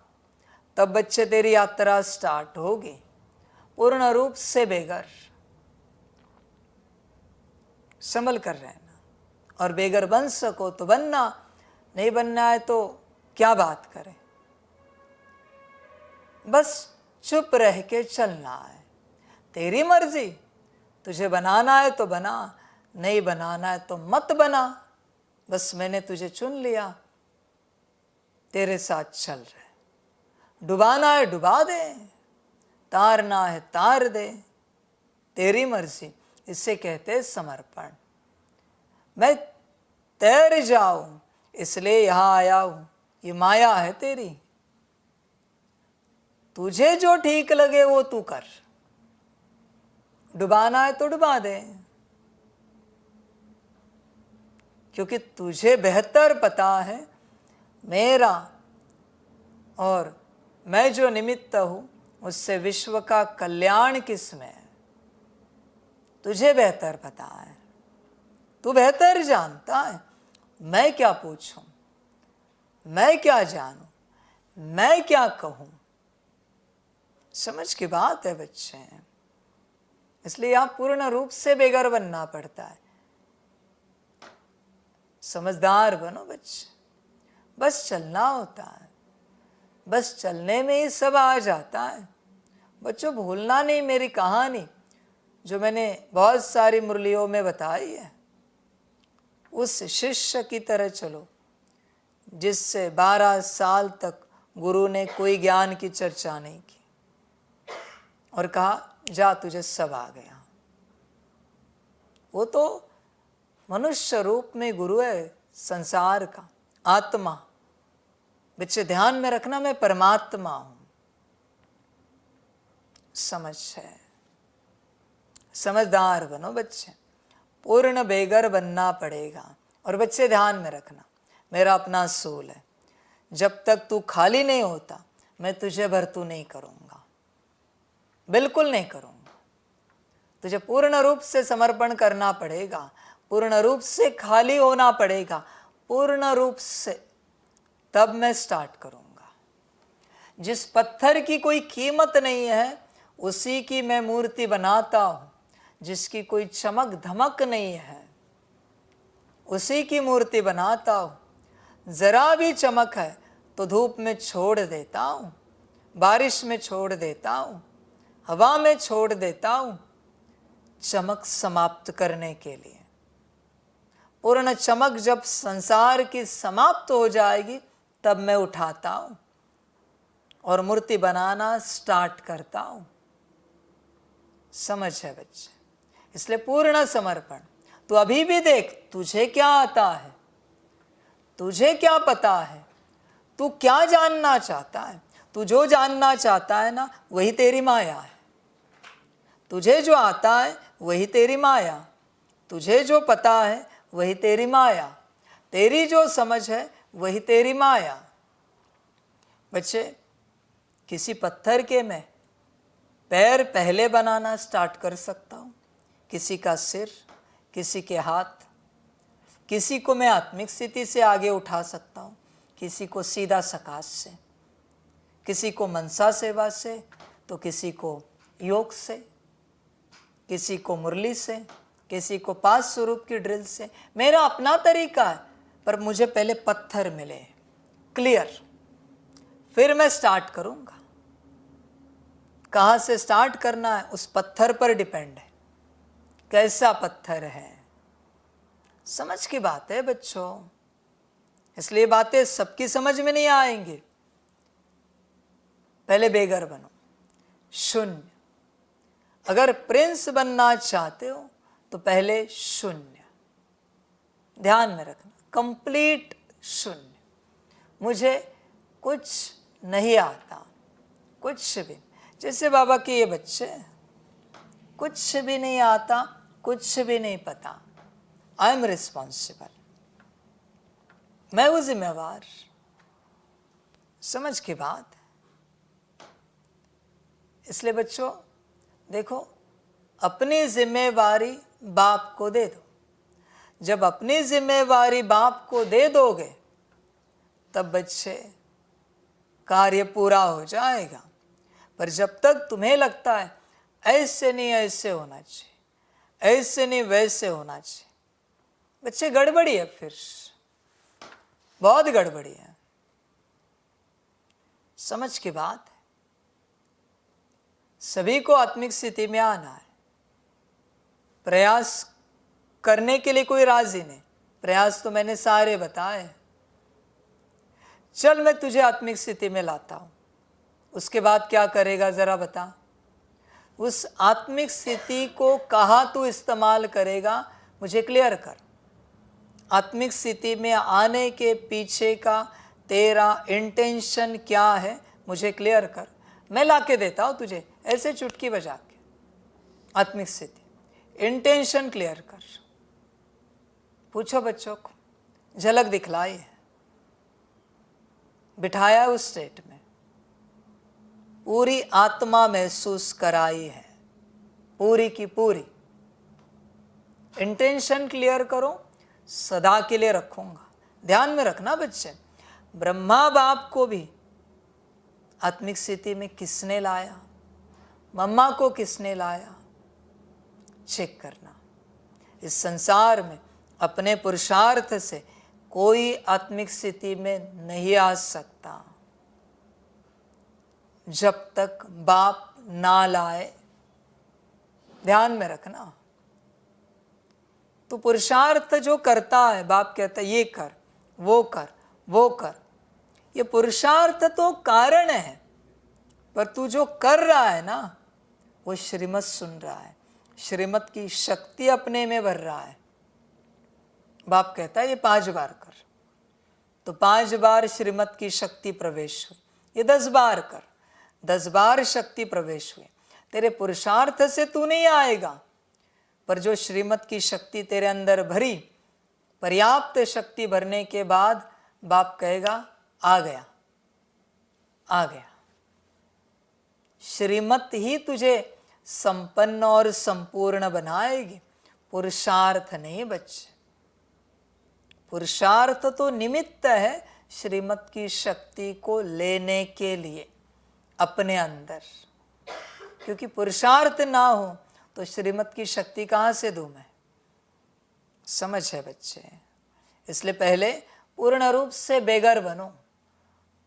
तब बच्चे तेरी यात्रा स्टार्ट होगी। पूर्ण रूप से बेघर, संभल कर रहना। और बेघर बन सको तो बनना, नहीं बनना है तो क्या बात करें। बस चुप रह के चलना है, तेरी मर्जी। तुझे बनाना है तो बना, नहीं बनाना है तो मत बना। बस मैंने तुझे चुन लिया, तेरे साथ चल रहे। डुबाना है डुबा दे, तारना है तार दे, तेरी मर्जी। इसे कहते हैं समर्पण। मैं तैर जाऊं इसलिए यहां आया हूं, ये माया है तेरी। तुझे जो ठीक लगे वो तू कर। डुबाना है तो डुबा दे, क्योंकि तुझे बेहतर पता है मेरा और मैं जो निमित्त हूं उससे विश्व का कल्याण किसमें है। तुझे बेहतर पता है, तू बेहतर जानता है। मैं क्या पूछूं, मैं क्या जानूं, मैं क्या कहूं। समझ की बात है बच्चे। इसलिए यहां पूर्ण रूप से बेघर बनना पड़ता है। समझदार बनो बच्चे, बस चलना होता है, बस चलने में ही सब आ जाता है। बच्चों भूलना नहीं मेरी कहानी जो मैंने बहुत सारी मुरलियों में बताई है। उस शिष्य की तरह चलो जिससे 12 साल तक गुरु ने कोई ज्ञान की चर्चा नहीं की और कहा जा तुझे सब आ गया। वो तो मनुष्य रूप में गुरु है, संसार का आत्मा। बच्चे ध्यान में रखना, मैं परमात्मा हूं। समझ है, समझदार बनो बच्चे। पूर्ण बेघर बनना पड़ेगा। और बच्चे ध्यान में रखना, मेरा अपना असूल है, जब तक तू खाली नहीं होता मैं तुझे भरतू नहीं करूंगा, बिल्कुल नहीं करूंगा। तुझे पूर्ण रूप से समर्पण करना पड़ेगा, पूर्ण रूप से खाली होना पड़ेगा, पूर्ण रूप से, तब मैं स्टार्ट करूंगा। जिस पत्थर की कोई कीमत नहीं है उसी की मैं मूर्ति बनाता हूं। जिसकी कोई चमक धमक नहीं है उसी की मूर्ति बनाता हूं। जरा भी चमक है तो धूप में छोड़ देता हूं, बारिश में छोड़ देता हूं, हवा में छोड़ देता हूं चमक समाप्त करने के लिए। पूर्ण चमक जब संसार की समाप्त हो जाएगी तब मैं उठाता हूं और मूर्ति बनाना स्टार्ट करता हूं। समझ है बच्चे? इसलिए पूर्ण समर्पण। तू अभी भी देख, तुझे क्या आता है, तुझे क्या पता है, तू क्या जानना चाहता है। तू जो जानना चाहता है ना, वही तेरी माया है। तुझे जो आता है वही तेरी माया, तुझे जो पता है वही तेरी माया, तेरी जो समझ है वही तेरी माया। बच्चे, किसी पत्थर के मैं पैर पहले बनाना स्टार्ट कर सकता हूँ, किसी का सिर, किसी के हाथ, किसी को मैं आत्मिक स्थिति से आगे उठा सकता हूँ, किसी को सीधा सकाश से, किसी को मनसा सेवा से, तो किसी को योग से, किसी को मुरली से, किसी को 5 स्वरूप की ड्रिल से। मेरा अपना तरीका है, पर मुझे पहले पत्थर मिले क्लियर, फिर मैं स्टार्ट करूंगा। कहाँ से स्टार्ट करना है उस पत्थर पर डिपेंड है, कैसा पत्थर है। समझ की बात है बच्चों, इसलिए बातें सबकी समझ में नहीं आएंगी। पहले बेगर बनो, शून्य। अगर प्रिंस बनना चाहते हो तो पहले शून्य, ध्यान में रखना, कंप्लीट शून्य। मुझे कुछ नहीं आता, कुछ भी। जैसे बाबा के ये बच्चे, कुछ भी नहीं आता, कुछ भी नहीं पता। आई एम रिस्पॉन्सिबल, मैं हूं जिम्मेवार। समझ की बात है। इसलिए बच्चों देखो, अपनी जिम्मेवारी बाप को दे दो। जब अपनी जिम्मेवारी बाप को दे दोगे तब बच्चे कार्य पूरा हो जाएगा। पर जब तक तुम्हें लगता है ऐसे नहीं ऐसे होना चाहिए, ऐसे नहीं वैसे होना चाहिए, बच्चे गड़बड़ी है, फिर बहुत गड़बड़ी है। समझ की बात है। सभी को आत्मिक स्थिति में आना है। प्रयास करने के लिए कोई राजी नहीं, प्रयास तो मैंने सारे बताए। चल मैं तुझे आत्मिक स्थिति में लाता हूं, उसके बाद क्या करेगा जरा बता। उस आत्मिक स्थिति को कहाँ तू इस्तेमाल करेगा मुझे क्लियर कर। आत्मिक स्थिति में आने के पीछे का तेरा इंटेंशन क्या है मुझे क्लियर कर। मैं लाके देता हूं तुझे ऐसे चुटकी बजा के। आत्मिक स्थिति, इंटेंशन क्लियर कर। पूछो बच्चों को, झलक दिखलाई है, बिठाया उस स्टेट में, पूरी आत्मा महसूस कराई है, पूरी की पूरी। इंटेंशन क्लियर करो, सदा के लिए रखूंगा। ध्यान में रखना बच्चे, ब्रह्मा बाप को भी आत्मिक स्थिति में किसने लाया, मम्मा को किसने लाया, चेक करना। इस संसार में अपने पुरुषार्थ से कोई आत्मिक स्थिति में नहीं आ सकता जब तक बाप ना लाए। ध्यान में रखना। तो पुरुषार्थ जो करता है, बाप कहता है ये कर, वो कर, वो कर। ये पुरुषार्थ तो कारण है, पर तू जो कर रहा है ना वो श्रीमत सुन रहा है, श्रीमत की शक्ति अपने में भर रहा है। बाप कहता है ये 5 बार कर, तो 5 बार श्रीमत की शक्ति प्रवेश हुई। ये 10 बार कर, 10 बार शक्ति प्रवेश हुई। तेरे पुरुषार्थ से तू नहीं आएगा, पर जो श्रीमत की शक्ति तेरे अंदर भरी, पर्याप्त शक्ति भरने के बाद बाप कहेगा आ गया, आ गया। श्रीमत ही तुझे संपन्न और संपूर्ण बनाएगी, पुरुषार्थ नहीं बच्चे। पुरुषार्थ तो निमित्त है श्रीमत की शक्ति को लेने के लिए अपने अंदर, क्योंकि पुरुषार्थ ना हो तो श्रीमत की शक्ति कहाँ से दूं मैं। समझ है बच्चे। इसलिए पहले पूर्ण रूप से बेगर बनो,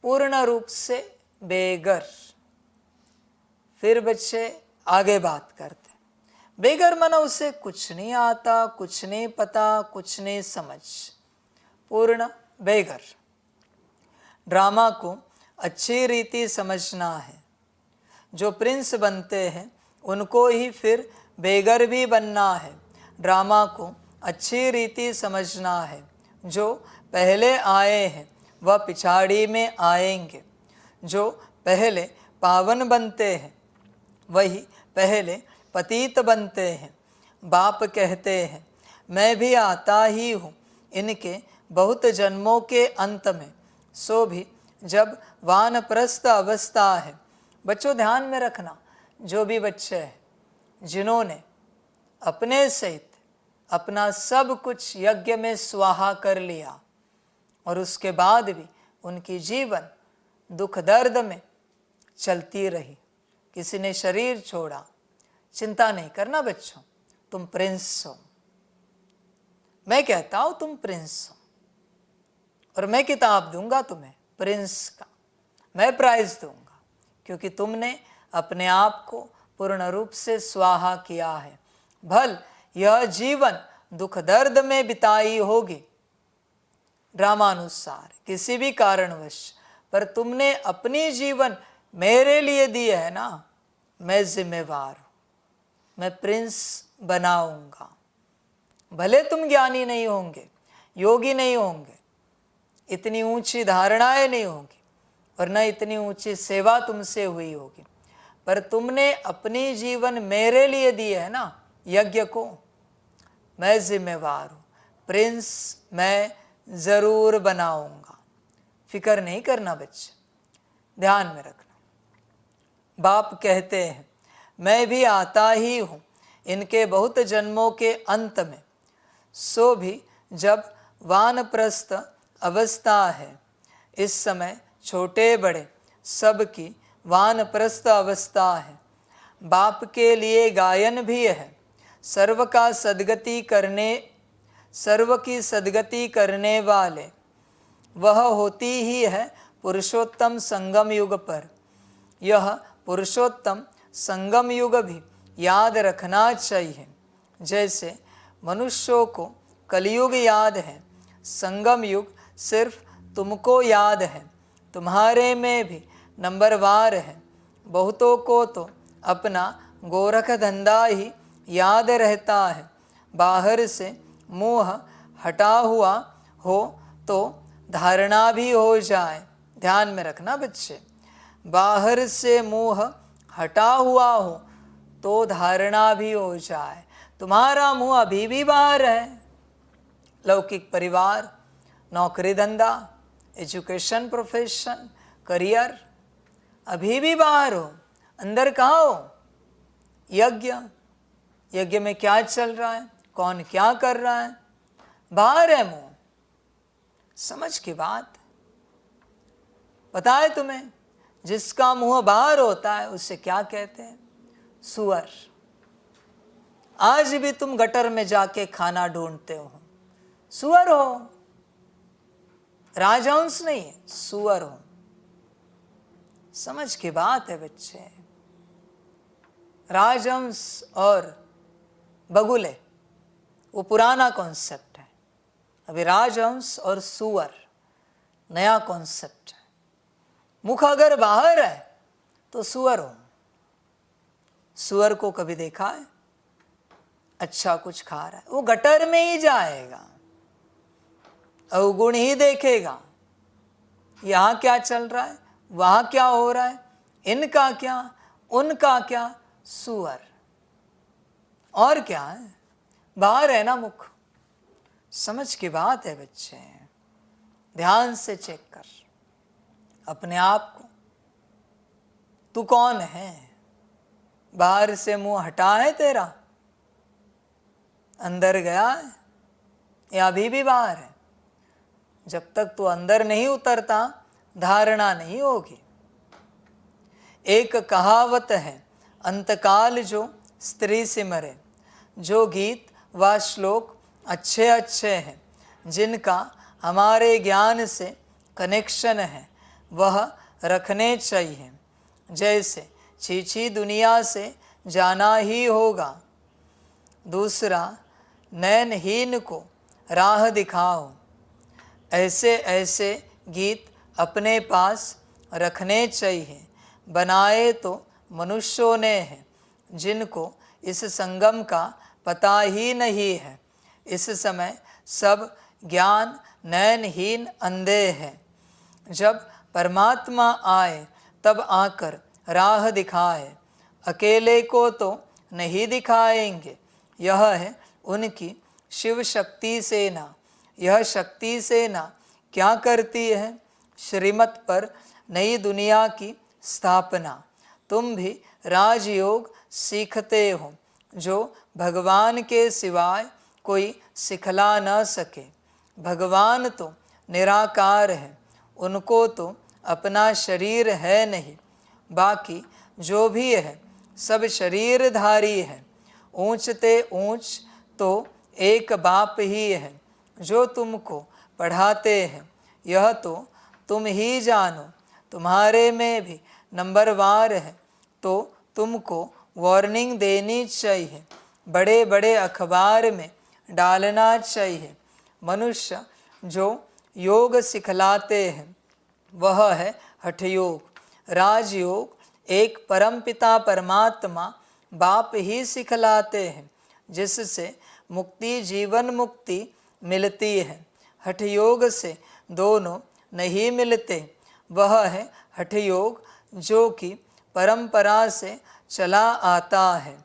पूर्ण रूप से बेगर। फिर बच्चे आगे बात करते। बेघर माना उसे कुछ नहीं आता, कुछ नहीं पता, कुछ नहीं समझ, पूर्ण बेघर। ड्रामा को अच्छी रीति समझना है। जो प्रिंस बनते हैं उनको ही फिर बेघर भी बनना है। ड्रामा को अच्छी रीति समझना है। जो पहले आए हैं वह पिछाड़ी में आएंगे। जो पहले पावन बनते हैं वही पहले पतित बनते हैं। बाप कहते हैं मैं भी आता ही हूँ इनके बहुत जन्मों के अंत में, सो भी जब वानप्रस्थ अवस्था है। बच्चों ध्यान में रखना, जो भी बच्चे हैं जिन्होंने अपने सहित अपना सब कुछ यज्ञ में स्वाहा कर लिया और उसके बाद भी उनकी जीवन दुख दर्द में चलती रही, किसी ने शरीर छोड़ा, चिंता नहीं करना बच्चों, तुम प्रिंस हो। मैं कहता हूं तुम प्रिंस हो और मैं किताब दूंगा तुम्हें प्रिंस का, मैं प्राइज दूंगा, क्योंकि तुमने अपने आप को पूर्ण रूप से स्वाहा किया है। भल यह जीवन दुख दर्द में बिताई होगी ड्रामानुसार किसी भी कारणवश, पर तुमने अपनी जीवन मेरे लिए दी है ना। मैं जिम्मेवार हूं, मैं प्रिंस बनाऊंगा। भले तुम ज्ञानी नहीं होंगे, योगी नहीं होंगे, इतनी ऊंची धारणाएं नहीं होंगी और न इतनी ऊंची सेवा तुमसे हुई होगी, पर तुमने अपनी जीवन मेरे लिए दी है ना यज्ञ को। मैं जिम्मेवार हूं, प्रिंस मैं जरूर बनाऊंगा। फिक्र नहीं करना बच्चे, ध्यान में रखना। बाप कहते हैं मैं भी आता ही हूं इनके बहुत जन्मों के अंत में, सो भी जब वानप्रस्थ अवस्था है। इस समय छोटे बड़े सबकी वानप्रस्थ अवस्था है। बाप के लिए गायन भी है। सर्व की सद्गति करने वाले वह होती ही है पुरुषोत्तम संगम युग पर। यह पुरुषोत्तम संगम युग भी याद रखना चाहिए। जैसे मनुष्यों को कलयुग याद है, संगम युग सिर्फ तुमको याद है, तुम्हारे में भी नंबरवार है। बहुतों को तो अपना गोरख धंधा ही याद रहता है। बाहर से मुंह हटा हुआ हो तो धारणा भी हो जाए। ध्यान में रखना बच्चे, बाहर से मुंह हटा हुआ हो तो धारणा भी हो जाए। तुम्हारा मुंह अभी भी बाहर है। लौकिक परिवार, नौकरी धंधा, एजुकेशन, प्रोफेशन, करियर अभी भी बाहर हो, अंदर कहाँ हो? यज्ञ, यज्ञ में क्या चल रहा है, कौन क्या कर रहा है, बाहर है मुंह। समझ की बात पता है तुम्हें? जिसका मुंह बाहर होता है उसे क्या कहते हैं? सुअर। आज भी तुम गटर में जाके खाना ढूंढते हो, सुअर हो, राजहंस नहीं है, सुअर हो। समझ की बात है बच्चे। राजहंस और बगुले वो पुराना कॉन्सेप्ट है, अभी राजहंस और सुअर नया कॉन्सेप्ट है। मुख अगर बाहर है तो सुअर हो। सुअर को कभी देखा है अच्छा कुछ खा रहा है? वो गटर में ही जाएगा, अवगुण ही देखेगा। यहाँ क्या चल रहा है, वहाँ क्या हो रहा है, इनका क्या, उनका क्या, सुअर। और क्या है? बाहर है ना मुख। समझ की बात है बच्चे, ध्यान से चेक कर अपने आप को। तू कौन है? बाहर से मुंह हटा है तेरा, अंदर गया है या अभी भी बाहर है? जब तक तू अंदर नहीं उतरता धारणा नहीं होगी। एक कहावत है, अंतकाल जो स्त्री सिमरे। जो गीत व श्लोक अच्छे अच्छे हैं, जिनका हमारे ज्ञान से कनेक्शन है, वह रखने चाहिए। जैसे छीछी दुनिया से जाना ही होगा। दूसरा, नयनहीन को राह दिखाओ। ऐसे ऐसे गीत अपने पास रखने चाहिए। बनाए तो मनुष्यों ने हैं, जिनको इस संगम का पता ही नहीं है। इस समय सब ज्ञान नयनहीन अंधे हैं। जब परमात्मा आए तब आकर राह दिखाए। अकेले को तो नहीं दिखाएंगे। यह है उनकी शिव शक्ति सेना। यह शक्ति सेना क्या करती है? श्रीमत पर नई दुनिया की स्थापना। तुम भी राजयोग सीखते हो, जो भगवान के सिवाय कोई सिखला न सके। भगवान तो निराकार है, उनको तो अपना शरीर है नहीं। बाकी जो भी है सब शरीरधारी है। ऊंचते ऊंच तो एक बाप ही है, जो तुमको पढ़ाते हैं। यह तो तुम ही जानो। तुम्हारे में भी नंबरवार है, तो तुमको वार्निंग देनी चाहिए। बड़े बड़े अखबार में डालना चाहिए। मनुष्य जो योग सिखलाते हैं वह है हठयोग। राजयोग एक परमपिता परमात्मा बाप ही सिखलाते हैं, जिससे मुक्ति जीवन मुक्ति मिलती है। हठयोग से दोनों नहीं मिलते। वह है हठयोग जो कि परंपरा से चला आता है,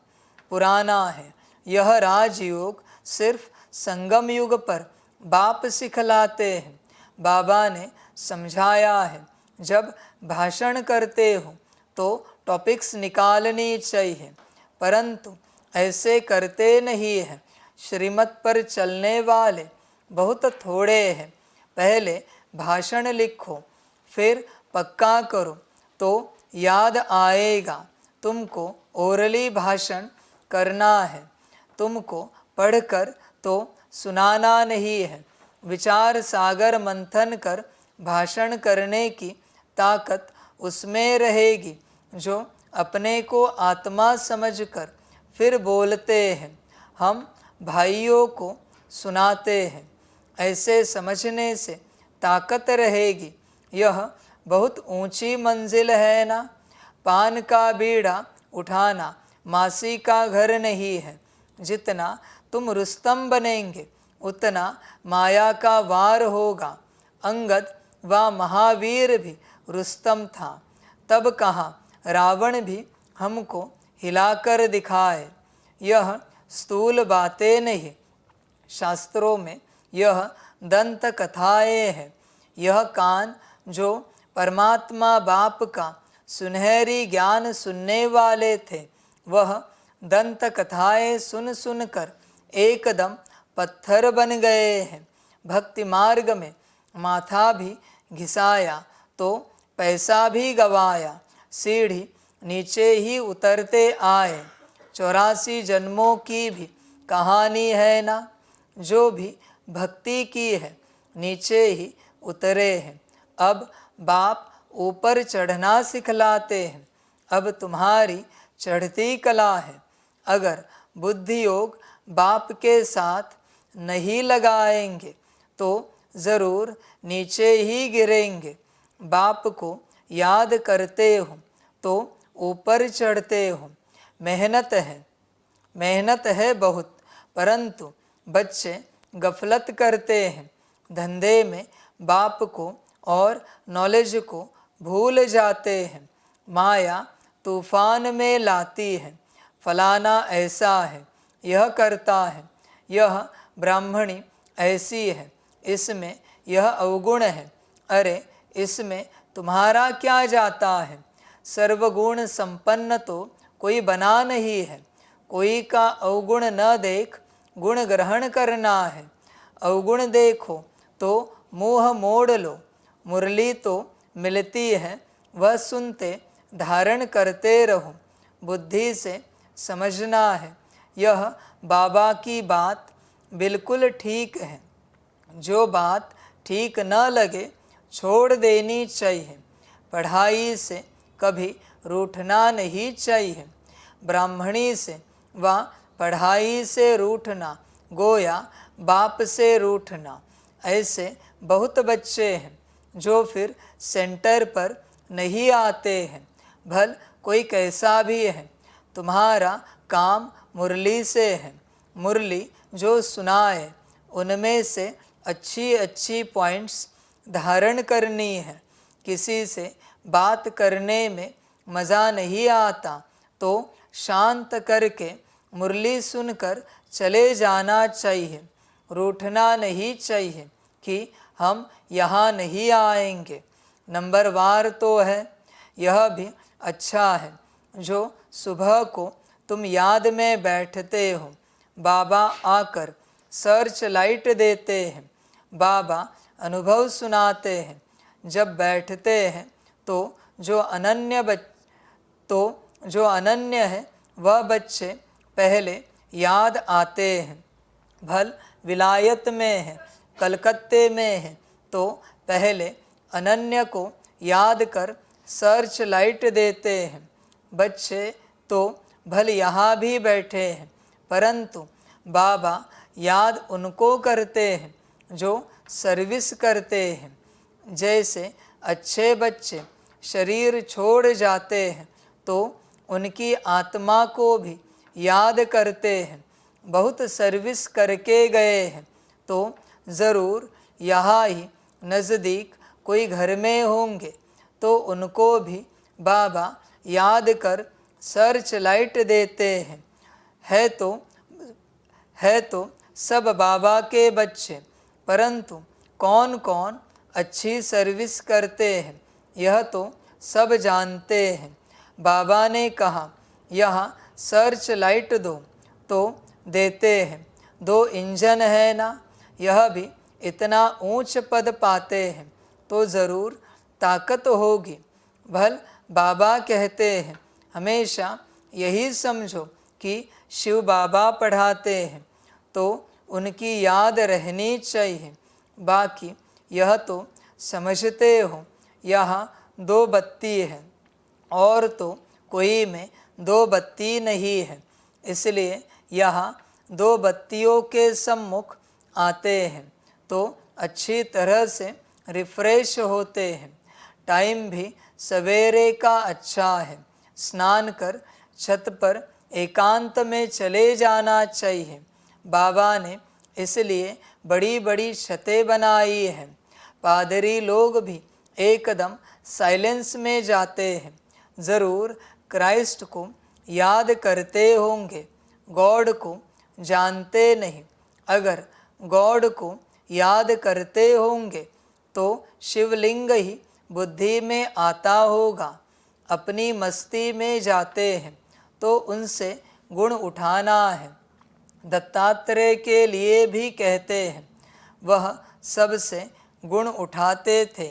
पुराना है। यह राजयोग सिर्फ संगम युग पर बाप सिखलाते हैं। बाबा ने समझाया है, जब भाषण करते हो तो टॉपिक्स निकालनी चाहिए, परंतु ऐसे करते नहीं हैं। श्रीमत पर चलने वाले बहुत थोड़े हैं। पहले भाषण लिखो, फिर पक्का करो तो याद आएगा। तुमको ओरली भाषण करना है, तुमको पढ़कर तो सुनाना नहीं है। विचार सागर मंथन कर भाषण करने की ताकत उसमें रहेगी, जो अपने को आत्मा समझकर फिर बोलते हैं। हम भाइयों को सुनाते हैं। ऐसे समझने से ताकत रहेगी। यह बहुत ऊंची मंजिल है ना। पान का बीड़ा उठाना मासी का घर नहीं है। जितना तुम रुस्तम बनेंगे उतना माया का वार होगा। अंगद व महावीर भी रुस्तम था, तब कहाँ रावण भी हमको हिलाकर दिखाए। यह स्थूल बातें नहीं, शास्त्रों में यह दंत कथाएं हैं। यह कान जो परमात्मा बाप का सुनहरी ज्ञान सुनने वाले थे, वह दंत कथाएं सुन सुनकर एकदम पत्थर बन गए हैं। भक्ति मार्ग में माथा भी घिसाया तो पैसा भी गवाया। सीढ़ी नीचे ही उतरते आए। 84 जन्मों की भी कहानी है ना। जो भी भक्ति की है नीचे ही उतरे हैं। अब बाप ऊपर चढ़ना सिखलाते हैं। अब तुम्हारी चढ़ती कला है। अगर बुद्धि योग बाप के साथ नहीं लगाएंगे तो ज़रूर नीचे ही गिरेंगे। बाप को याद करते हो तो ऊपर चढ़ते हो। मेहनत है बहुत, परंतु बच्चे गफलत करते हैं। धंधे में बाप को और नॉलेज को भूल जाते हैं। माया तूफान में लाती है। फलाना ऐसा है, यह करता है, यह ब्राह्मणी ऐसी है, इसमें यह अवगुण है। अरे इसमें तुम्हारा क्या जाता है। सर्वगुण संपन्न तो कोई बना नहीं है। कोई का अवगुण न देख गुण ग्रहण करना है। अवगुण देखो तो मुँह मोड़ लो। मुरली तो मिलती है, वह सुनते धारण करते रहो। बुद्धि से समझना है। यह बाबा की बात बिल्कुल ठीक है। जो बात ठीक न लगे छोड़ देनी चाहिए। पढ़ाई से कभी रूठना नहीं चाहिए। ब्राह्मणी से व पढ़ाई से रूठना, गोया बाप से रूठना। ऐसे बहुत बच्चे हैं जो फिर सेंटर पर नहीं आते हैं। भल कोई कैसा भी है, तुम्हारा काम मुरली से है। मुरली जो सुनाए उनमें से अच्छी अच्छी पॉइंट्स धारण करनी है। किसी से बात करने में मज़ा नहीं आता तो शांत करके मुरली सुनकर चले जाना चाहिए। रूठना नहीं चाहिए कि हम यहाँ नहीं आएंगे। नंबरवार तो है, यह भी अच्छा है जो सुबह को तुम याद में बैठते हो, बाबा आकर सर्च लाइट देते हैं, बाबा अनुभव सुनाते हैं। जब बैठते हैं तो जो अनन्य है वह बच्चे पहले याद आते हैं। भल विलायत में है, कलकत्ते में है तो पहले अनन्य को याद कर सर्च लाइट देते हैं। बच्चे तो भल यहाँ भी बैठे हैं परंतु बाबा याद उनको करते हैं जो सर्विस करते हैं। जैसे अच्छे बच्चे शरीर छोड़ जाते हैं तो उनकी आत्मा को भी याद करते हैं। बहुत सर्विस करके गए हैं तो ज़रूर यहाँ ही नज़दीक कोई घर में होंगे तो उनको भी बाबा याद कर सर्च लाइट देते हैं। है तो सब बाबा के बच्चे, परंतु कौन कौन अच्छी सर्विस करते हैं यह तो सब जानते हैं। बाबा ने कहा यहाँ सर्च लाइट दो तो देते हैं। 2 इंजन है ना, यह भी इतना ऊंच पद पाते हैं तो ज़रूर ताकत होगी। भल बाबा कहते हैं हमेशा यही समझो कि शिव बाबा पढ़ाते हैं तो उनकी याद रहनी चाहिए। बाकी यह तो समझते हो यहाँ 2 बत्ती है और तो कोई में 2 बत्ती नहीं है, इसलिए यहाँ 2 बत्तियों के सम्मुख आते हैं तो अच्छी तरह से रिफ्रेश होते हैं। टाइम भी सवेरे का अच्छा है। स्नान कर छत पर एकांत में चले जाना चाहिए। बाबा ने इसलिए बड़ी बड़ी छतें बनाई हैं। पादरी लोग भी एकदम साइलेंस में जाते हैं। ज़रूर क्राइस्ट को याद करते होंगे, गॉड को जानते नहीं। अगर गॉड को याद करते होंगे तो शिवलिंग ही बुद्धि में आता होगा। अपनी मस्ती में जाते हैं तो उनसे गुण उठाना है। दत्तात्रेय के लिए भी कहते हैं, वह सबसे गुण उठाते थे।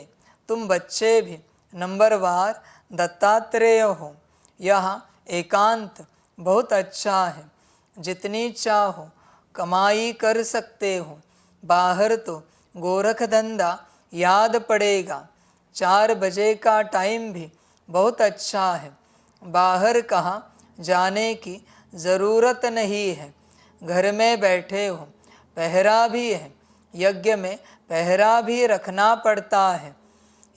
तुम बच्चे भी नंबरवार दत्तात्रेय हो। यहाँ एकांत बहुत अच्छा है, जितनी चाहो कमाई कर सकते हो। बाहर तो गोरख धंधा याद पड़ेगा। 4 बजे का टाइम भी बहुत अच्छा है। बाहर कहाँ जाने की ज़रूरत नहीं है, घर में बैठे हो। पहरा भी है, यज्ञ में पहरा भी रखना पड़ता है।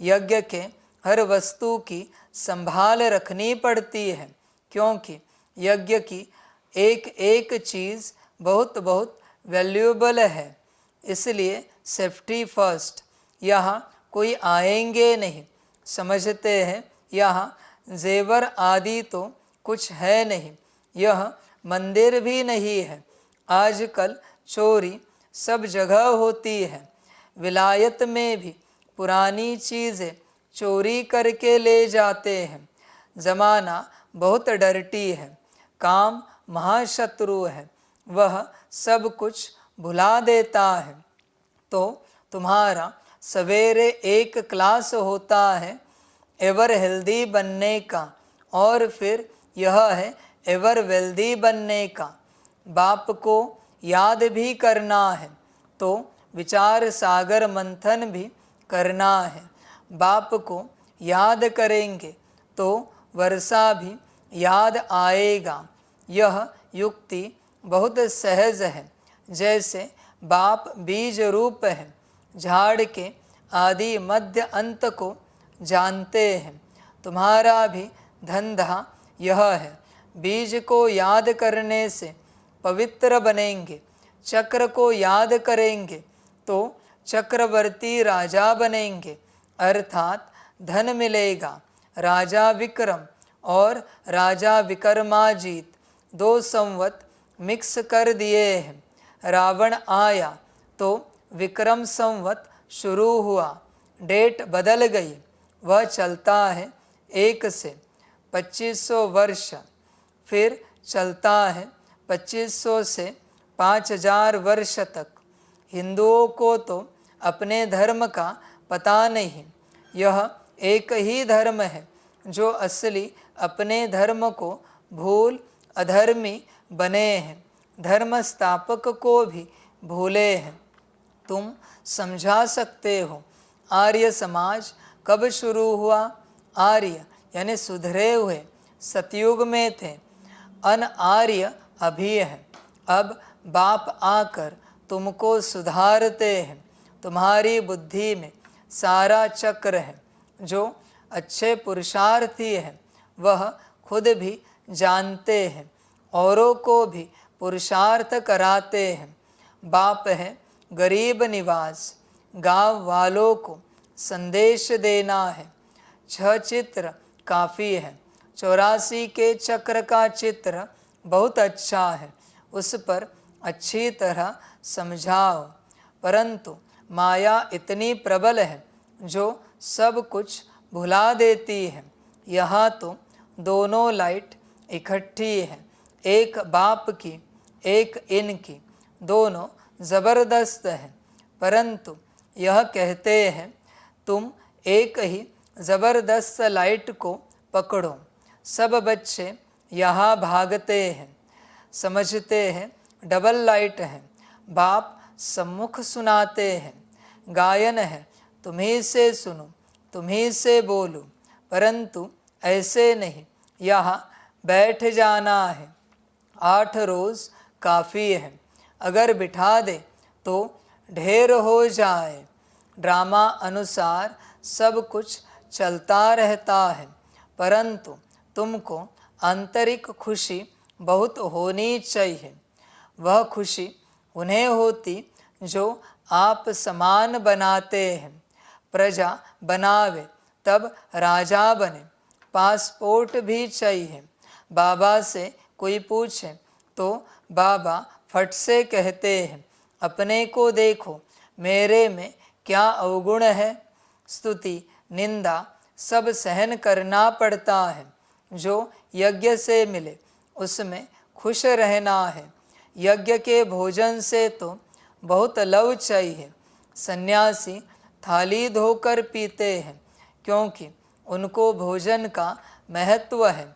यज्ञ के हर वस्तु की संभाल रखनी पड़ती है क्योंकि यज्ञ की एक एक चीज़ बहुत बहुत वैल्यूएबल है, इसलिए सेफ्टी फर्स्ट। यहाँ कोई आएंगे नहीं, समझते हैं यहाँ जेवर आदि तो कुछ है नहीं, यह मंदिर भी नहीं है। आजकल चोरी सब जगह होती है। विलायत में भी पुरानी चीज़ें चोरी करके ले जाते हैं। ज़माना बहुत डरटी है, काम महाशत्रु है, वह सब कुछ भुला देता है। तो तुम्हारा सवेरे एक क्लास होता है एवर हेल्दी बनने का और फिर यह है एवर वेल्दी बनने का। बाप को याद भी करना है तो विचार सागर मंथन भी करना है। बाप को याद करेंगे तो वर्षा भी याद आएगा। यह युक्ति बहुत सहज है। जैसे बाप बीज रूप है, झाड़ के आदि मध्य अंत को जानते हैं, तुम्हारा भी धंधा यह है। बीज को याद करने से पवित्र बनेंगे, चक्र को याद करेंगे तो चक्रवर्ती राजा बनेंगे, अर्थात धन मिलेगा। राजा विक्रम और राजा विक्रमाजीत 2 संवत मिक्स कर दिए हैं। रावण आया तो विक्रम संवत शुरू हुआ, डेट बदल गई। वह चलता है 1 से 2500 वर्ष, फिर चलता है 2500 से 5000 वर्ष तक। हिंदुओं को तो अपने धर्म का पता नहीं। यह एक ही धर्म है जो असली अपने धर्म को भूल अधर्मी बने हैं, धर्म स्थापक को भी भूले हैं। तुम समझा सकते हो आर्य समाज कब शुरू हुआ? आर्य यानी सुधरे हुए सतयुग में थे, अनआर्य अभी है। अब बाप आकर तुमको सुधारते हैं। तुम्हारी बुद्धि में सारा चक्र है। जो अच्छे पुरुषार्थी हैं वह खुद भी जानते हैं, औरों को भी पुरुषार्थ कराते हैं। बाप है गरीब निवास, गांव वालों को संदेश देना है। 6 चित्र काफ़ी है। 84 के चक्र का चित्र बहुत अच्छा है, उस पर अच्छी तरह समझाओ। परंतु माया इतनी प्रबल है जो सब कुछ भुला देती है। यहाँ तो दोनों लाइट इकट्ठी है, एक बाप की एक इनकी, दोनों ज़बरदस्त है। परंतु यह कहते हैं तुम एक ही ज़बरदस्त लाइट को पकड़ो। सब बच्चे यहाँ भागते हैं, समझते हैं डबल लाइट है। बाप सम्मुख सुनाते हैं, गायन है तुम्हीं से सुनो, तुम्हीं से बोलो। परंतु ऐसे नहीं, यहाँ बैठ जाना है। 8 रोज़ काफ़ी है, अगर बिठा दे तो ढेर हो जाए। ड्रामा अनुसार सब कुछ चलता रहता है, परंतु तुमको आंतरिक खुशी बहुत होनी चाहिए। वह खुशी उन्हें होती जो आप समान बनाते हैं। प्रजा बनावे तब राजा बने। पासपोर्ट भी चाहिए। बाबा से कोई पूछे तो बाबा फट से कहते हैं अपने को देखो, मेरे में क्या अवगुण है। स्तुति निंदा सब सहन करना पड़ता है। जो यज्ञ से मिले उसमें खुश रहना है। यज्ञ के भोजन से तो बहुत लव चाहिए। सन्यासी थाली धोकर पीते हैं क्योंकि उनको भोजन का महत्व है।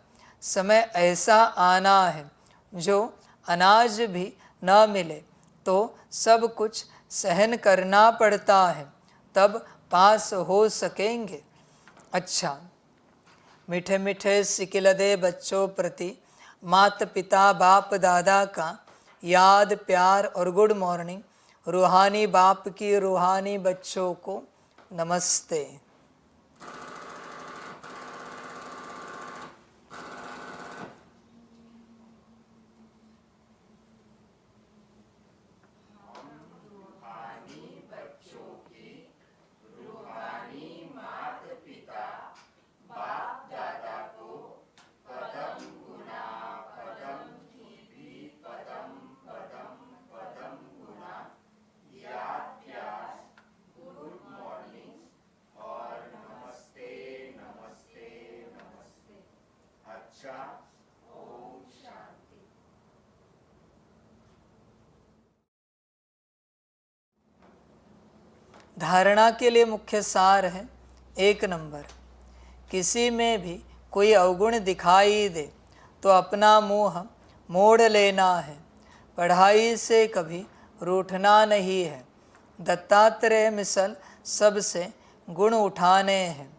समय ऐसा आना है जो अनाज भी न मिले तो सब कुछ सहन करना पड़ता है, तब पास हो सकेंगे। अच्छा, मीठे मीठे सिकिलदे बच्चों प्रति माता पिता बाप दादा का याद प्यार और गुड मॉर्निंग। रूहानी बाप की रूहानी बच्चों को नमस्ते। धारणा के लिए मुख्य सार है। 1 नंबर, किसी में भी कोई अवगुण दिखाई दे तो अपना मुंह मोड़ लेना है। पढ़ाई से कभी रूठना नहीं है। दत्तात्रेय मिसल सबसे गुण उठाने हैं।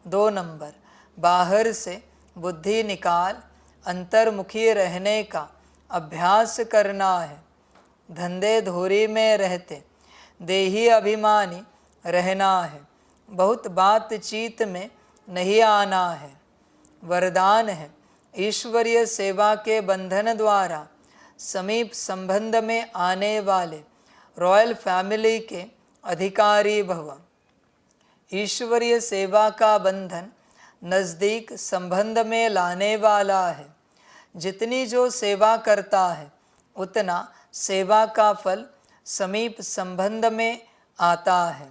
2 नंबर, बाहर से बुद्धि निकाल अंतर्मुखी रहने का अभ्यास करना है। धंधे धोरी में रहते देही अभिमानी रहना है। बहुत बातचीत में नहीं आना है। वरदान है, ईश्वरीय सेवा के बंधन द्वारा समीप संबंध में आने वाले रॉयल फैमिली के अधिकारी भव। ईश्वरीय सेवा का बंधन नज़दीक संबंध में लाने वाला है। जितनी जो सेवा करता है उतना सेवा का फल समीप संबंध में आता है।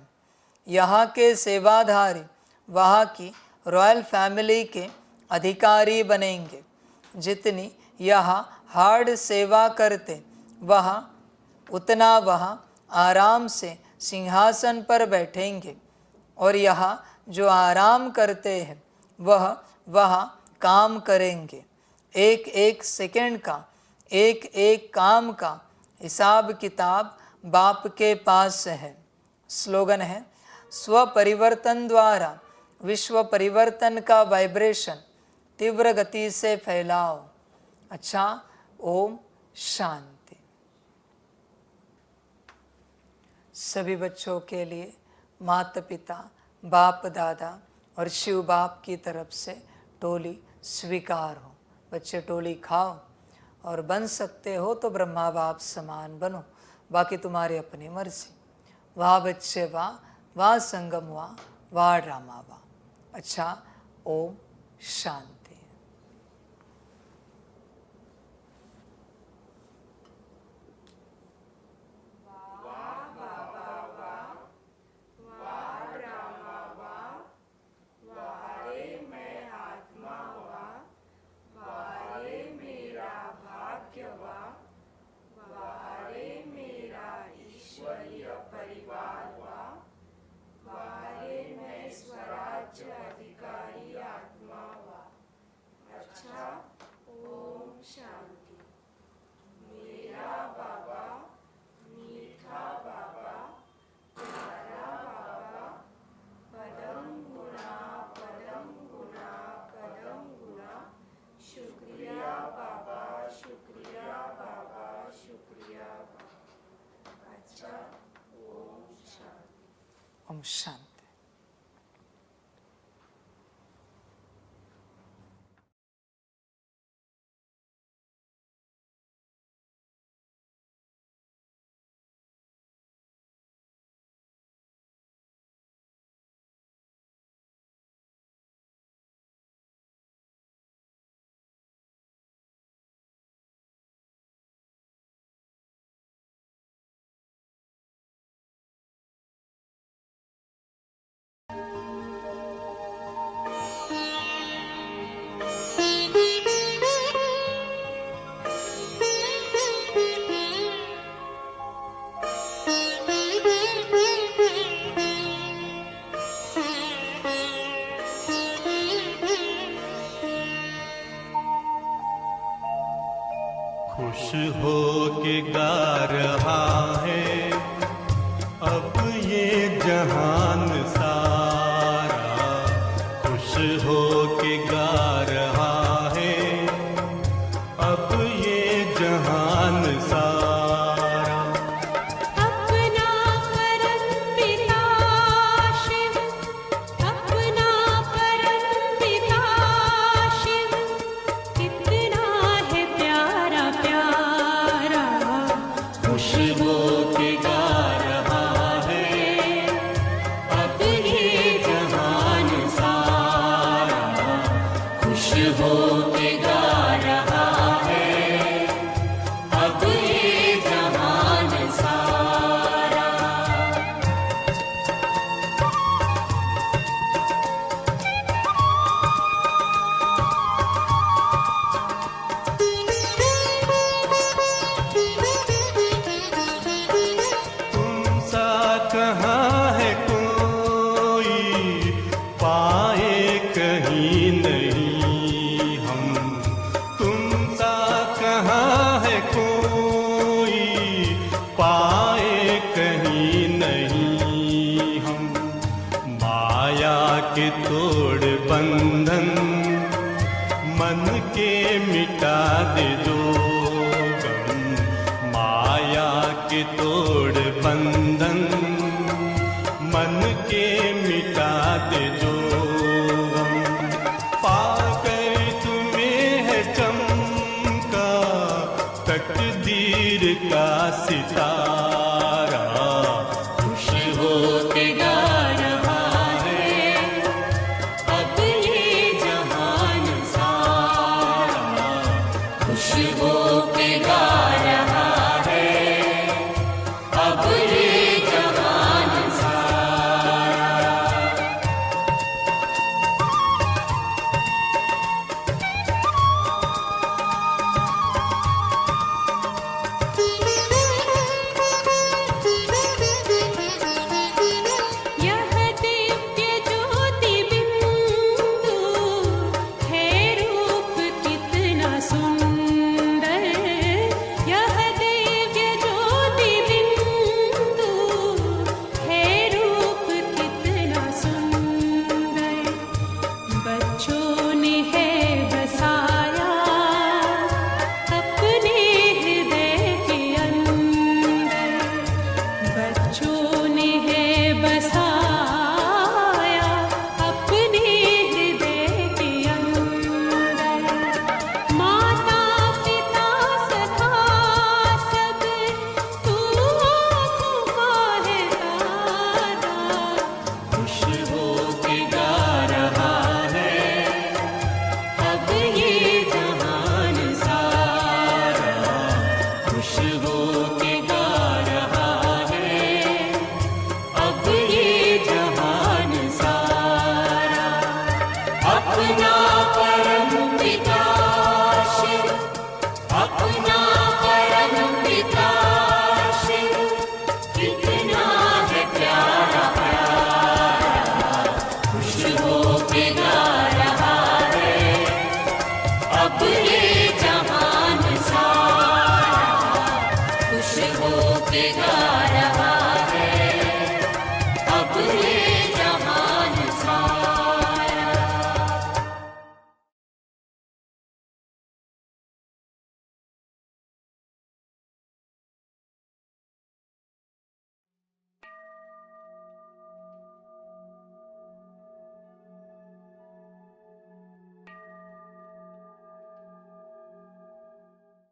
यहाँ के सेवाधारी वहाँ की रॉयल फैमिली के अधिकारी बनेंगे। जितनी यहाँ हार्ड सेवा करते वहाँ उतना वहाँ आराम से सिंहासन पर बैठेंगे, और यहाँ जो आराम करते हैं वह वहाँ काम करेंगे। एक एक सेकंड का, एक एक काम का हिसाब किताब बाप के पास है। स्लोगन है, स्व परिवर्तन द्वारा विश्व परिवर्तन का वाइब्रेशन तीव्र गति से फैलाओ। अच्छा, ओम शांति। सभी बच्चों के लिए माता पिता, बाप दादा और शिव बाप की तरफ से टोली स्वीकार हो। बच्चे टोली खाओ, और बन सकते हो तो ब्रह्मा बाप समान बनो, बाकी तुम्हारी अपनी मर्जी। वाह बच्चे वाह, वाह संगम वाह, वाह ड्रामा वाह। अच्छा, ओम शांति। ओम शांति। खुश हो के गा रहा है अब ये जहान सारा, खुश हो के गा रहा है अब ये जहान सारा। अपना परम पिता शिव, अपना परम पिता शिव, कितना है प्यारा प्यारा। खुश हो के गा रहा है अब ये जहान सारा, खुश हो के गा रहा है अब ये जहान सारा। तुम सा कहाँ है कोई पाए कहीं नहीं हम, तुम सा कहाँ है कोई पाए कहीं नहीं हम। माया के तोड़ बंधन मन के मिटा दे जो गम, माया के तोड़ बंधन, मन के मिटा दे जो गम। पाकर तुम्हें है चमका तकदीर का सितारा,